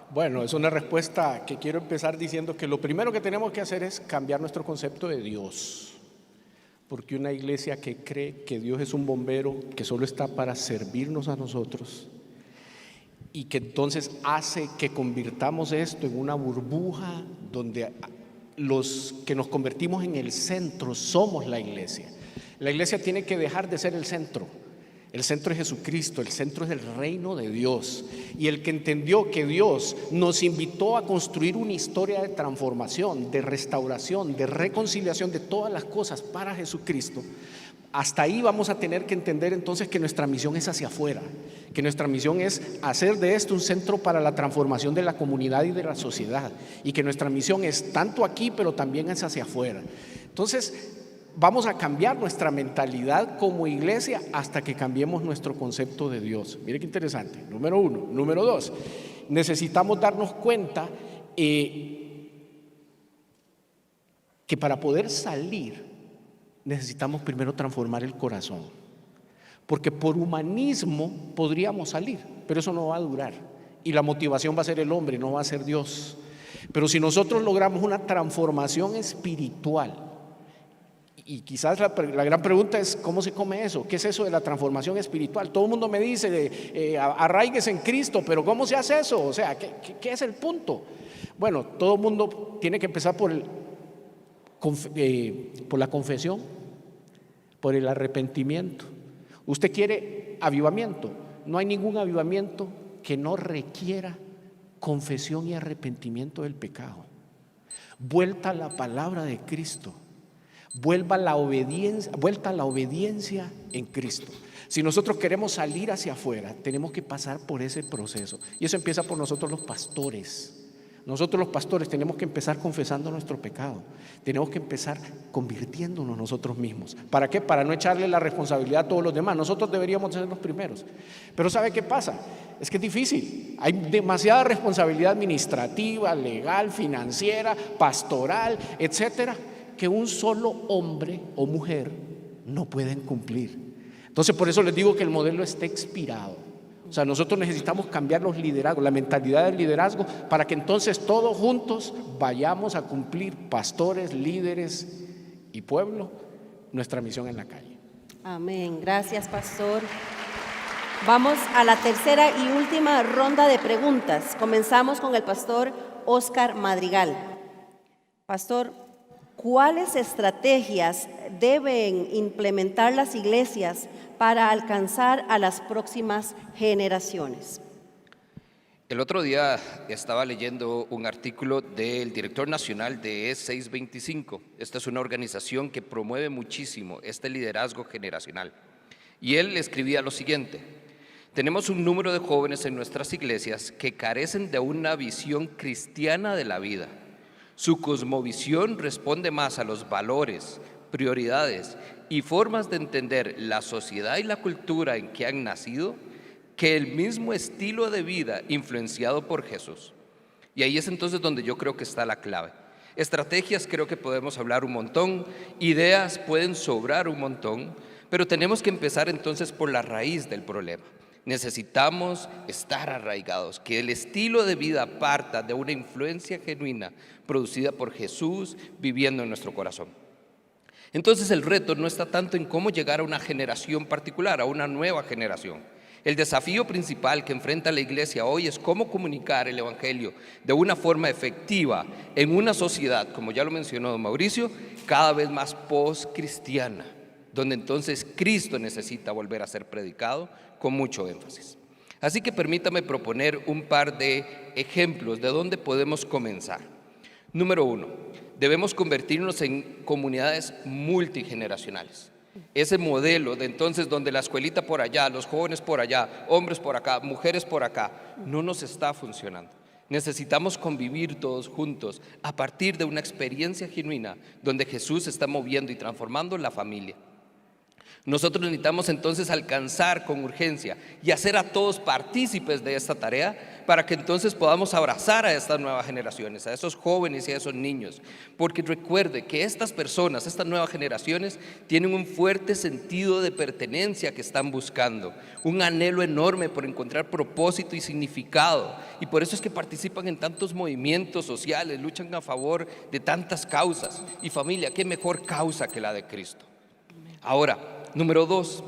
Bueno, es una respuesta que quiero empezar diciendo que lo primero que tenemos que hacer es cambiar nuestro concepto de Dios. Porque una iglesia que cree que Dios es un bombero que solo está para servirnos a nosotros y que entonces hace que convirtamos esto en una burbuja donde los que nos convertimos en el centro somos la iglesia. La iglesia tiene que dejar de ser el centro. El centro es Jesucristo, el centro es el reino de Dios. Y el que entendió que Dios nos invitó a construir una historia de transformación, de restauración, de reconciliación de todas las cosas para Jesucristo, hasta ahí vamos a tener que entender entonces que nuestra misión es hacia afuera, que nuestra misión es hacer de esto un centro para la transformación de la comunidad y de la sociedad, y que nuestra misión es tanto aquí pero también es hacia afuera. Entonces vamos a cambiar nuestra mentalidad como iglesia hasta que cambiemos nuestro concepto de Dios. Mire qué interesante, número uno. Número dos, necesitamos darnos cuenta que para poder salir necesitamos primero transformar el corazón, porque por humanismo podríamos salir, pero eso no va a durar, y la motivación va a ser el hombre, no va a ser Dios. Pero si nosotros logramos una transformación espiritual, y quizás la gran pregunta es ¿cómo se come eso? ¿Qué es eso de la transformación espiritual? Todo el mundo me dice arraigues en Cristo, pero ¿cómo se hace eso? O sea, ¿qué es el punto? Bueno, todo el mundo tiene que empezar por la confesión, por el arrepentimiento. Usted quiere avivamiento, no hay ningún avivamiento que no requiera confesión y arrepentimiento del pecado, vuelta a la palabra de Cristo, vuelta a la obediencia en Cristo. Si nosotros queremos salir hacia afuera, tenemos que pasar por ese proceso, y eso empieza por nosotros los pastores. Nosotros los pastores tenemos que empezar confesando nuestro pecado, tenemos que empezar convirtiéndonos nosotros mismos. ¿Para qué? Para no echarle la responsabilidad a todos los demás. Nosotros deberíamos ser los primeros. Pero ¿sabe qué pasa? Es que es difícil, hay demasiada responsabilidad administrativa, legal, financiera, pastoral, etcétera, que un solo hombre o mujer no pueden cumplir. Entonces por eso les digo que el modelo está expirado. O sea, nosotros necesitamos cambiar los liderazgos, la mentalidad del liderazgo, para que entonces todos juntos vayamos a cumplir, pastores, líderes y pueblo, nuestra misión en la calle. Amén. Gracias, pastor. Vamos a la tercera y última ronda de preguntas. Comenzamos con el pastor Oscar Madrigal. Pastor, ¿cuáles estrategias deben implementar las iglesias para alcanzar a las próximas generaciones? El otro día estaba leyendo un artículo del director nacional de E625. Esta es una organización que promueve muchísimo este liderazgo generacional. Y él escribía lo siguiente: tenemos un número de jóvenes en nuestras iglesias que carecen de una visión cristiana de la vida. Su cosmovisión responde más a los valores, prioridades y formas de entender la sociedad y la cultura en que han nacido que el mismo estilo de vida influenciado por Jesús. Y ahí es entonces donde yo creo que está la clave. Estrategias creo que podemos hablar un montón, ideas pueden sobrar un montón, pero tenemos que empezar entonces por la raíz del problema. Necesitamos estar arraigados, que el estilo de vida parta de una influencia genuina producida por Jesús viviendo en nuestro corazón. Entonces el reto no está tanto en cómo llegar a una generación particular, a una nueva generación. El desafío principal que enfrenta la iglesia hoy es cómo comunicar el evangelio de una forma efectiva en una sociedad, como ya lo mencionó don Mauricio, cada vez más post-cristiana, donde entonces Cristo necesita volver a ser predicado con mucho énfasis. Así que permítame proponer un par de ejemplos de dónde podemos comenzar. Número 1, debemos convertirnos en comunidades multigeneracionales. Ese modelo de entonces donde la escuelita por allá, los jóvenes por allá, hombres por acá, mujeres por acá, no nos está funcionando. Necesitamos convivir todos juntos a partir de una experiencia genuina donde Jesús está moviendo y transformando la familia. Nosotros necesitamos entonces alcanzar con urgencia y hacer a todos partícipes de esta tarea para que entonces podamos abrazar a estas nuevas generaciones, a esos jóvenes y a esos niños. Porque recuerde que estas personas, estas nuevas generaciones, tienen un fuerte sentido de pertenencia que están buscando, un anhelo enorme por encontrar propósito y significado. Y por eso es que participan en tantos movimientos sociales, luchan a favor de tantas causas. Y familia, ¿qué mejor causa que la de Cristo? Ahora, número 2,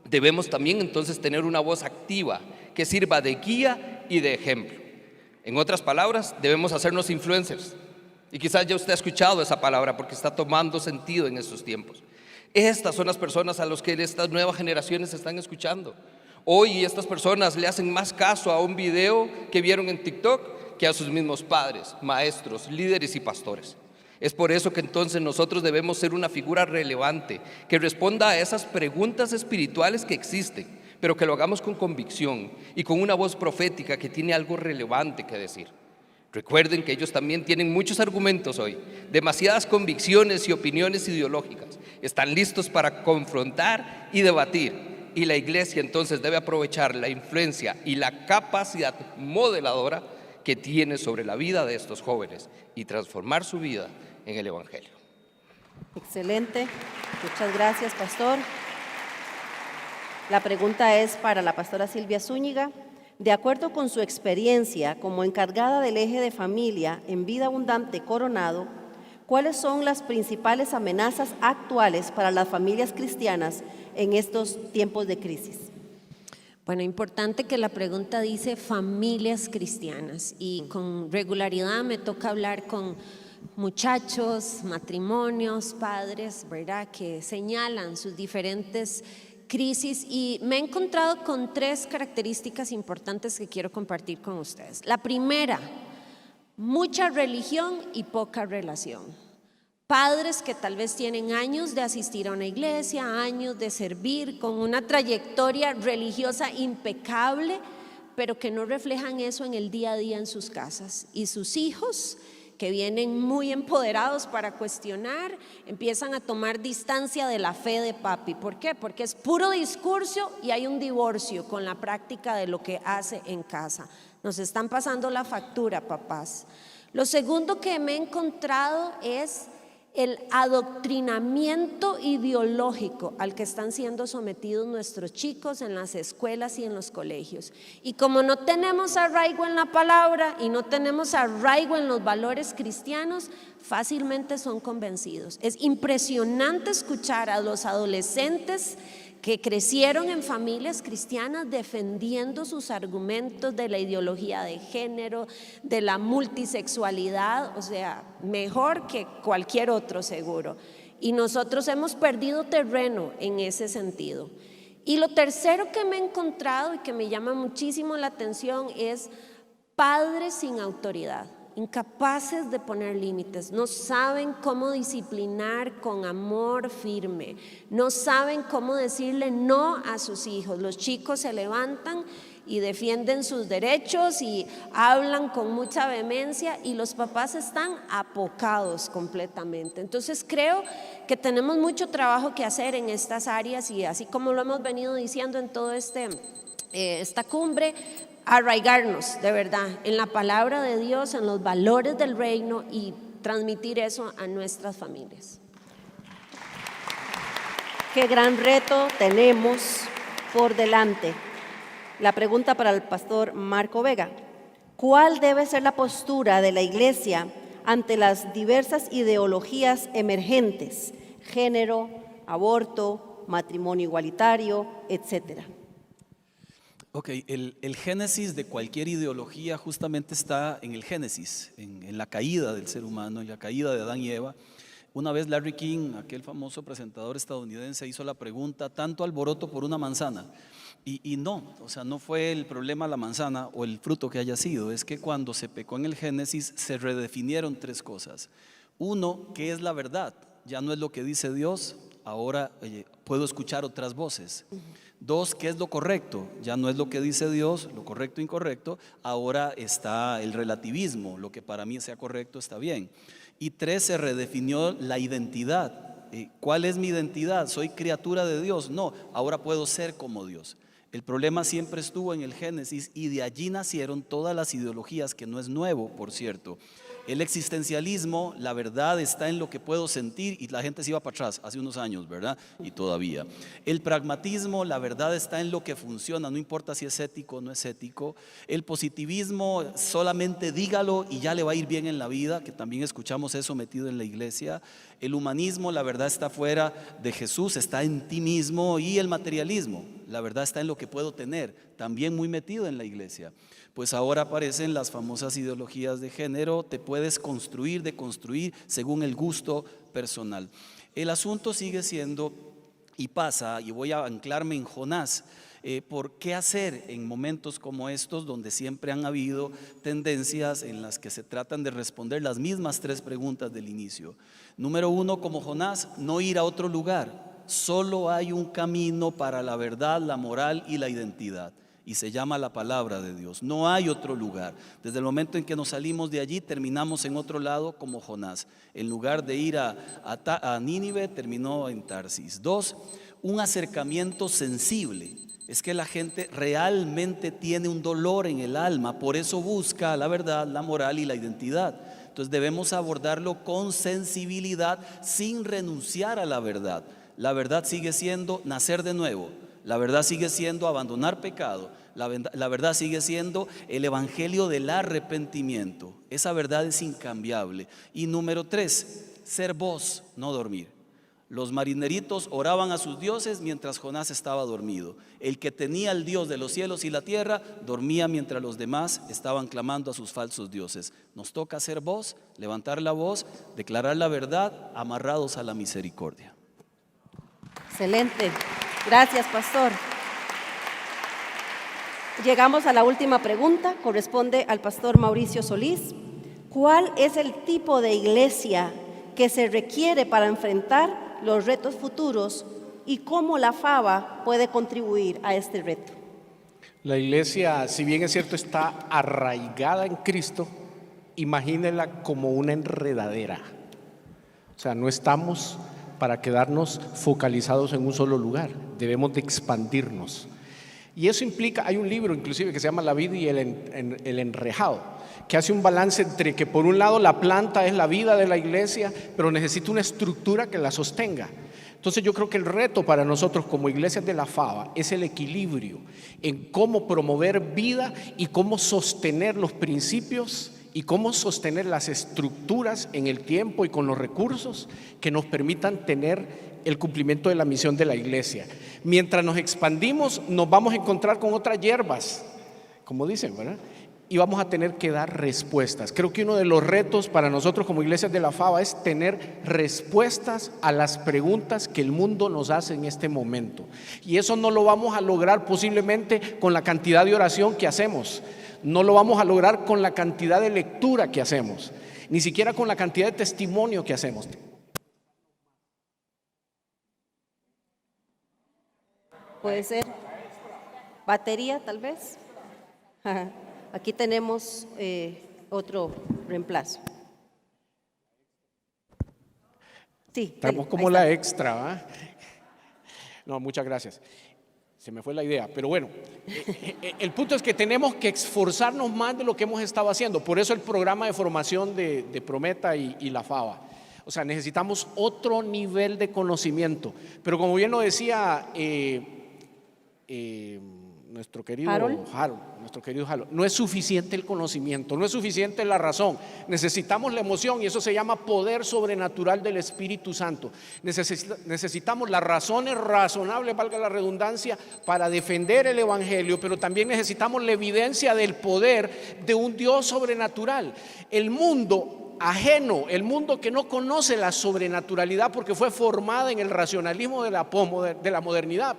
debemos también entonces tener una voz activa que sirva de guía y de ejemplo. En otras palabras, debemos hacernos influencers. Y quizás ya usted ha escuchado esa palabra porque está tomando sentido en estos tiempos. Estas son las personas a las que estas nuevas generaciones están escuchando. Hoy estas personas le hacen más caso a un video que vieron en TikTok que a sus mismos padres, maestros, líderes y pastores. Es por eso que entonces nosotros debemos ser una figura relevante, que responda a esas preguntas espirituales que existen, pero que lo hagamos con convicción y con una voz profética que tiene algo relevante que decir. Recuerden que ellos también tienen muchos argumentos hoy, demasiadas convicciones y opiniones ideológicas. Están listos para confrontar y debatir. Y la iglesia entonces debe aprovechar la influencia y la capacidad modeladora que tiene sobre la vida de estos jóvenes y transformar su vida en el evangelio. Excelente, muchas gracias, pastor. La pregunta es para la pastora Silvia Zúñiga. De acuerdo con su experiencia como encargada del eje de familia en Vida Abundante Coronado, ¿cuáles son las principales amenazas actuales para las familias cristianas en estos tiempos de crisis? Bueno, importante que la pregunta dice familias cristianas y con regularidad me toca hablar con muchachos, matrimonios, padres, ¿verdad?, que señalan sus diferentes crisis y me he encontrado con 3 características importantes que quiero compartir con ustedes. La primera, mucha religión y poca relación. Padres que tal vez tienen años de asistir a una iglesia, años de servir, con una trayectoria religiosa impecable, pero que no reflejan eso en el día a día en sus casas. Y sus hijos, que vienen muy empoderados para cuestionar, empiezan a tomar distancia de la fe de papi. ¿Por qué? Porque es puro discurso y hay un divorcio con la práctica de lo que hace en casa. Nos están pasando la factura, papás. Lo segundo que me he encontrado es el adoctrinamiento ideológico al que están siendo sometidos nuestros chicos en las escuelas y en los colegios. Y como no tenemos arraigo en la palabra y no tenemos arraigo en los valores cristianos, fácilmente son convencidos. Es impresionante escuchar a los adolescentes que crecieron en familias cristianas defendiendo sus argumentos de la ideología de género, de la multisexualidad, o sea, mejor que cualquier otro seguro. Y nosotros hemos perdido terreno en ese sentido. Y lo tercero que me he encontrado y que me llama muchísimo la atención es padres sin autoridad, incapaces de poner límites, no saben cómo disciplinar con amor firme, no saben cómo decirle no a sus hijos. Los chicos se levantan y defienden sus derechos y hablan con mucha vehemencia y los papás están apocados completamente. Entonces creo que tenemos mucho trabajo que hacer en estas áreas y así como lo hemos venido diciendo en todo esta cumbre, arraigarnos de verdad en la palabra de Dios, en los valores del reino y transmitir eso a nuestras familias. Qué gran reto tenemos por delante. La pregunta para el pastor Marco Vega: ¿cuál debe ser la postura de la iglesia ante las diversas ideologías emergentes género, aborto, matrimonio igualitario, etcétera. Ok, el génesis de cualquier ideología justamente está en el génesis, en la caída del ser humano, en la caída de Adán y Eva. Una vez Larry King, aquel famoso presentador estadounidense, hizo la pregunta, ¿tanto alboroto por una manzana? Y no, o sea, no fue el problema la manzana o el fruto que haya sido, es que cuando se pecó en el Génesis se redefinieron tres cosas. Uno, ¿qué es la verdad? Ya no es lo que dice Dios, ahora puedo escuchar otras voces. Dos, ¿qué es lo correcto? Ya no es lo que dice Dios, lo correcto e incorrecto, ahora está el relativismo, lo que para mí sea correcto está bien. Y tres, se redefinió la identidad. ¿Cuál es mi identidad? ¿Soy criatura de Dios? No, ahora puedo ser como Dios. El problema siempre estuvo en el Génesis y de allí nacieron todas las ideologías, que no es nuevo, por cierto. El existencialismo, la verdad está en lo que puedo sentir, y la gente se iba para atrás hace unos años, ¿verdad? Y todavía. El pragmatismo, la verdad está en lo que funciona, no importa si es ético o no es ético. El positivismo, solamente dígalo y ya le va a ir bien en la vida, que también escuchamos eso metido en la iglesia. El humanismo, la verdad está fuera de Jesús, está en ti mismo. Y el materialismo, la verdad está en lo que puedo tener, también muy metido en la iglesia. Pues ahora aparecen las famosas ideologías de género, te puedes construir, deconstruir según el gusto personal. El asunto sigue siendo, y pasa, y voy a anclarme en Jonás, por qué hacer en momentos como estos, donde siempre han habido tendencias en las que se tratan de responder las mismas tres preguntas del inicio. Número uno, como Jonás, no ir a otro lugar. Solo hay un camino para la verdad, la moral y la identidad, y se llama la palabra de Dios. No hay otro lugar. Desde el momento en que nos salimos de allí, terminamos en otro lado como Jonás. En lugar de ir a Nínive, terminó en Tarsis. Dos, un acercamiento sensible. Es que la gente realmente tiene un dolor en el alma, por eso busca la verdad, la moral y la identidad. Entonces debemos abordarlo con sensibilidad, sin renunciar a la verdad. La verdad sigue siendo nacer de nuevo. La verdad sigue siendo abandonar pecado. La verdad sigue siendo el evangelio del arrepentimiento. Esa verdad es incambiable. Y número tres, ser voz, no dormir. Los marineritos oraban a sus dioses mientras Jonás estaba dormido. El que tenía al Dios de los cielos y la tierra dormía mientras los demás estaban clamando a sus falsos dioses. Nos toca ser voz, levantar la voz, declarar la verdad, amarrados a la misericordia. Excelente. Gracias, pastor. Llegamos a la última pregunta, corresponde al pastor Mauricio Solís. ¿Cuál es el tipo de iglesia que se requiere para enfrentar los retos futuros y cómo la FABA puede contribuir a este reto? La iglesia, si bien es cierto, está arraigada en Cristo, imagínela como una enredadera. O sea, no estamos para quedarnos focalizados en un solo lugar, debemos de expandirnos. Y eso implica, hay un libro inclusive que se llama La vida y el enrejado, que hace un balance entre que por un lado la planta es la vida de la iglesia, pero necesita una estructura que la sostenga. Entonces yo creo que el reto para nosotros como iglesias de la FABA es el equilibrio en cómo promover vida y cómo sostener los principios y cómo sostener las estructuras en el tiempo y con los recursos que nos permitan tener el cumplimiento de la misión de la iglesia. Mientras nos expandimos, nos vamos a encontrar con otras hierbas, como dicen, ¿verdad? Y vamos a tener que dar respuestas. Creo que uno de los retos para nosotros como iglesias de la FABA es tener respuestas a las preguntas que el mundo nos hace en este momento. Y eso no lo vamos a lograr posiblemente con la cantidad de oración que hacemos. No lo vamos a lograr con la cantidad de lectura que hacemos, ni siquiera con la cantidad de testimonio que hacemos. Puede ser batería, tal vez. Aquí tenemos otro reemplazo. Sí, Estamos como la extra, ¿va? No, muchas gracias. Se me fue la idea, pero bueno, el punto es que tenemos que esforzarnos más de lo que hemos estado haciendo. Por eso el programa de formación de Prometa y la FABA. O sea, necesitamos otro nivel de conocimiento. Pero como bien lo decía, nuestro querido Harold. Harold, no es suficiente el conocimiento, no es suficiente la razón, necesitamos la emoción y eso se llama poder sobrenatural del Espíritu Santo. Necesitamos las razones razonables, valga la redundancia, para defender el Evangelio, pero también necesitamos la evidencia del poder de un Dios sobrenatural. El mundo ajeno, el mundo que no conoce la sobrenaturalidad porque fue formada en el racionalismo de la modernidad,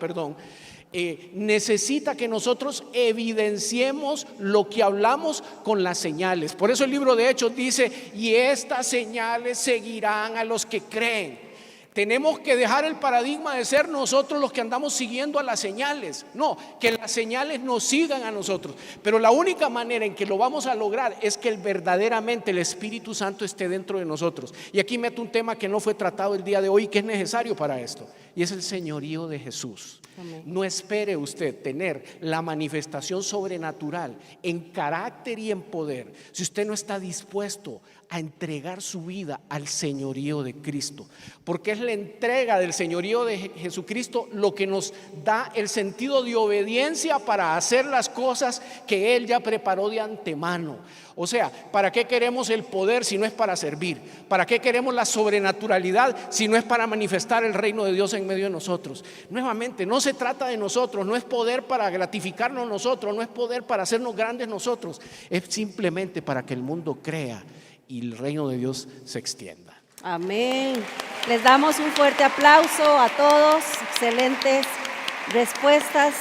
necesita que nosotros evidenciemos lo que hablamos con las señales. Por eso el libro de Hechos dice: y estas señales seguirán a los que creen. Tenemos que dejar el paradigma de ser nosotros los que andamos siguiendo a las señales. No, que las señales nos sigan a nosotros. Pero la única manera en que lo vamos a lograr es que verdaderamente el Espíritu Santo esté dentro de nosotros. Y aquí meto un tema que no fue tratado el día de hoy, que es necesario para esto, y es el señorío de Jesús. Amén. No espere usted tener la manifestación sobrenatural en carácter y en poder si usted no está dispuesto a entregar su vida al señorío de Cristo, porque es la entrega del señorío de Jesucristo lo que nos da el sentido de obediencia para hacer las cosas que Él ya preparó de antemano. O sea, ¿para qué queremos el poder si no es para servir? ¿Para qué queremos la sobrenaturalidad si no es para manifestar el reino de Dios en medio de nosotros? Nuevamente, no se trata de nosotros, no es poder para gratificarnos nosotros, no es poder para hacernos grandes nosotros, es simplemente para que el mundo crea y el reino de Dios se extienda. Amén. Les damos un fuerte aplauso a todos. Excelentes respuestas.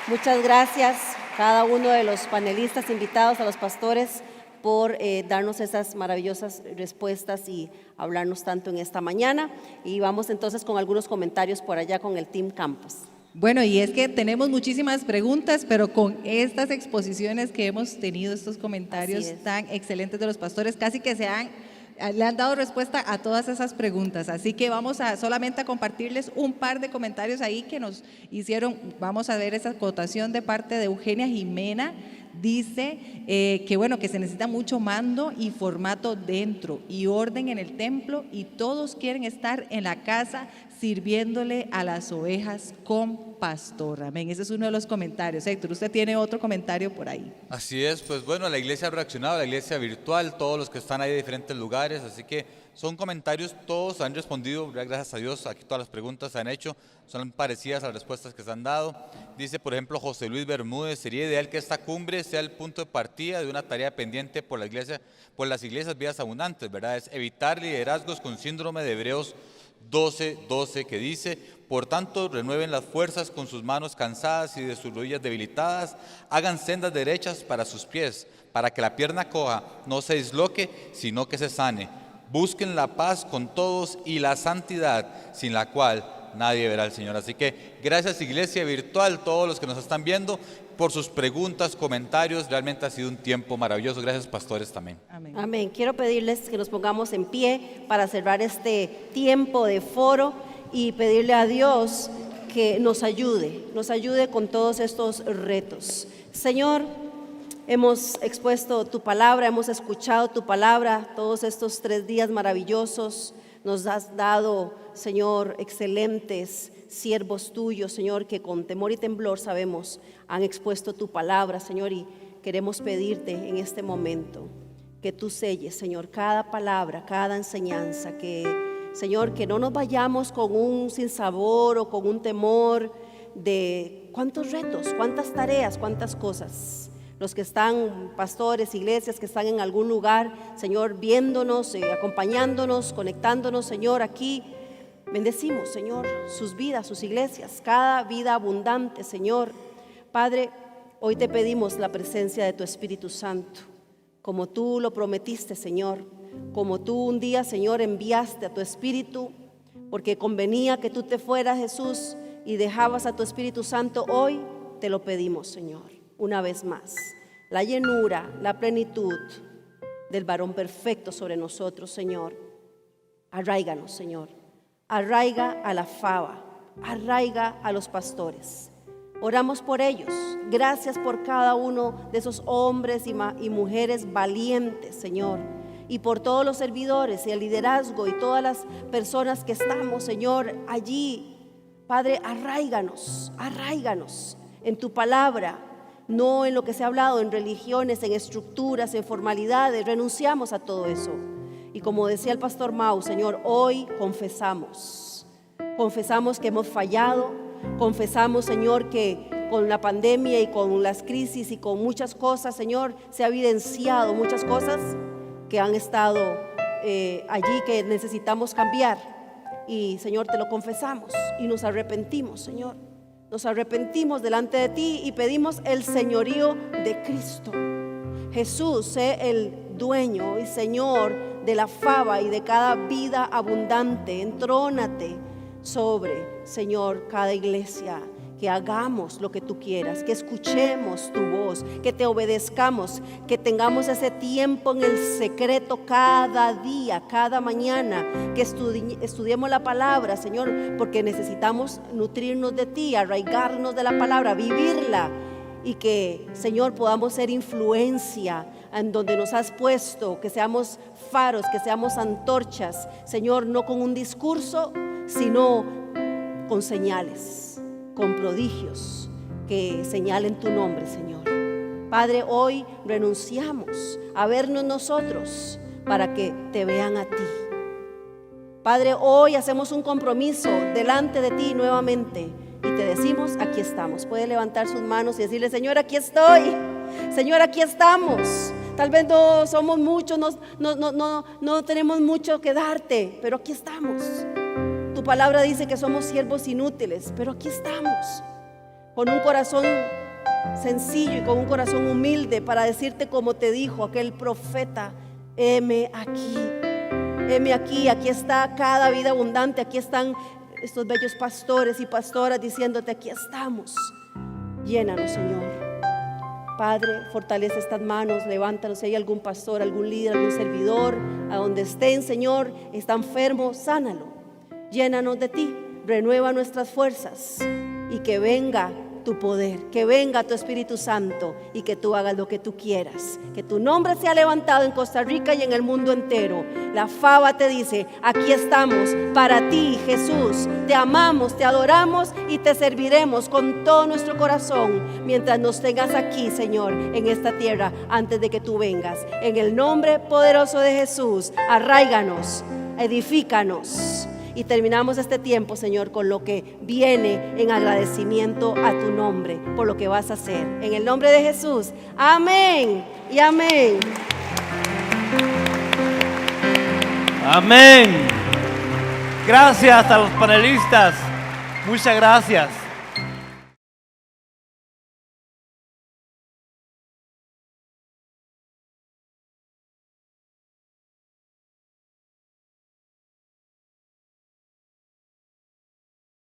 Muchas gracias cada uno de los panelistas invitados, a los pastores, por darnos esas maravillosas respuestas y hablarnos tanto en esta mañana. Y vamos entonces con algunos comentarios por allá con el Team Campos. Bueno, y es que tenemos muchísimas preguntas, pero con estas exposiciones que hemos tenido, estos comentarios tan excelentes de los pastores, casi que le han dado respuesta a todas esas preguntas. Así que vamos solamente a compartirles un par de comentarios ahí que nos hicieron. Vamos a ver esa acotación de parte de Eugenia Jimena. Dice que se necesita mucho mando y formato dentro y orden en el templo, y todos quieren estar en la casa sirviéndole a las ovejas con pastor. Amén. Ese es uno de los comentarios. Héctor, usted tiene otro comentario por ahí. Así es, pues bueno, la iglesia ha reaccionado, la iglesia virtual, todos los que están ahí de diferentes lugares, así que son comentarios, todos han respondido, gracias a Dios, aquí todas las preguntas se han hecho, son parecidas a las respuestas que se han dado. Dice, por ejemplo, José Luis Bermúdez: sería ideal que esta cumbre sea el punto de partida de una tarea pendiente por las iglesias Vidas Abundantes, ¿verdad? Es evitar liderazgos con síndrome de Hebreos 12:12, que dice: por tanto, renueven las fuerzas con sus manos cansadas y de sus rodillas debilitadas, hagan sendas derechas para sus pies, para que la pierna coja no se disloque, sino que se sane. Busquen la paz con todos y la santidad, sin la cual nadie verá al Señor. Así que gracias, iglesia virtual, todos los que nos están viendo, por sus preguntas, comentarios. Realmente ha sido un tiempo maravilloso. Gracias, pastores, también. Amén. Amén. Quiero pedirles que nos pongamos en pie para cerrar este tiempo de foro y pedirle a Dios que nos ayude con todos estos retos. Señor, hemos expuesto tu palabra, hemos escuchado tu palabra todos estos 3 días maravillosos. Nos has dado, Señor, excelentes siervos tuyos, Señor, que con temor y temblor, sabemos, han expuesto tu palabra, Señor, y queremos pedirte en este momento que tú selles, Señor, cada palabra, cada enseñanza, Señor, que no nos vayamos con un sinsabor o con un temor de cuántos retos, cuántas tareas, cuántas cosas. Los que están, pastores, iglesias que están en algún lugar, Señor, viéndonos, acompañándonos, conectándonos, Señor, aquí, bendecimos, Señor, sus vidas, sus iglesias, cada vida abundante, Señor. Padre, hoy te pedimos la presencia de tu Espíritu Santo, como tú lo prometiste, Señor, como tú un día, Señor, enviaste a tu Espíritu, porque convenía que tú te fueras, Jesús, y dejabas a tu Espíritu Santo. Hoy te lo pedimos, Señor, una vez más, la llenura, la plenitud del varón perfecto sobre nosotros, Señor. Arráiganos, Señor, arraiga a la fava, arraiga a los pastores. Oramos por ellos. Gracias por cada uno de esos hombres y mujeres valientes, Señor, y por todos los servidores y el liderazgo y todas las personas que estamos, Señor, allí. Padre, arráiganos en tu palabra, no en lo que se ha hablado, en religiones, en estructuras, en formalidades. Renunciamos a todo eso. Y como decía el pastor Mau, Señor, hoy confesamos que hemos fallado, confesamos, Señor, que con la pandemia y con las crisis y con muchas cosas, Señor, se ha evidenciado muchas cosas que han estado allí, que necesitamos cambiar. Y, Señor, te lo confesamos y nos arrepentimos, Señor. Nos arrepentimos delante de ti y pedimos el señorío de Cristo. Jesús, sé el dueño y Señor de la fava y de cada vida abundante. Entrónate sobre, Señor, cada iglesia. Que hagamos lo que tú quieras, que escuchemos tu voz, que te obedezcamos, que tengamos ese tiempo en el secreto cada día, cada mañana, que estudiemos la palabra, Señor, porque necesitamos nutrirnos de ti, arraigarnos de la palabra, vivirla, y que, Señor, podamos ser influencia en donde nos has puesto, que seamos faros, que seamos antorchas, Señor, no con un discurso, sino con señales, con prodigios que señalen tu nombre, Señor. Padre, hoy renunciamos a vernos nosotros para que te vean a ti. Padre, hoy hacemos un compromiso delante de ti nuevamente y te decimos, aquí estamos. Puede levantar sus manos y decirle, Señor, aquí estoy. Señor, aquí estamos. Tal vez no somos muchos, no tenemos mucho que darte, pero aquí estamos. Tu palabra dice que somos siervos inútiles, pero aquí estamos, con un corazón sencillo y con un corazón humilde para decirte como te dijo aquel profeta, heme aquí, aquí está cada vida abundante, aquí están estos bellos pastores y pastoras diciéndote, aquí estamos, llénanos, Señor. Padre, fortalece estas manos, levántanos. Si hay algún pastor, algún líder, algún servidor, a donde estén, Señor, está enfermo, sánalo. Llénanos de ti, renueva nuestras fuerzas y que venga tu poder, que venga tu Espíritu Santo y que tú hagas lo que tú quieras. Que tu nombre sea levantado en Costa Rica y en el mundo entero. La fava te dice, aquí estamos para ti, Jesús. Te amamos, te adoramos y te serviremos con todo nuestro corazón mientras nos tengas aquí, Señor, en esta tierra antes de que tú vengas. En el nombre poderoso de Jesús, arráiganos, edifícanos. Y terminamos este tiempo, Señor, con lo que viene en agradecimiento a tu nombre, por lo que vas a hacer. En el nombre de Jesús, amén y amén. Amén. Gracias a los panelistas. Muchas gracias.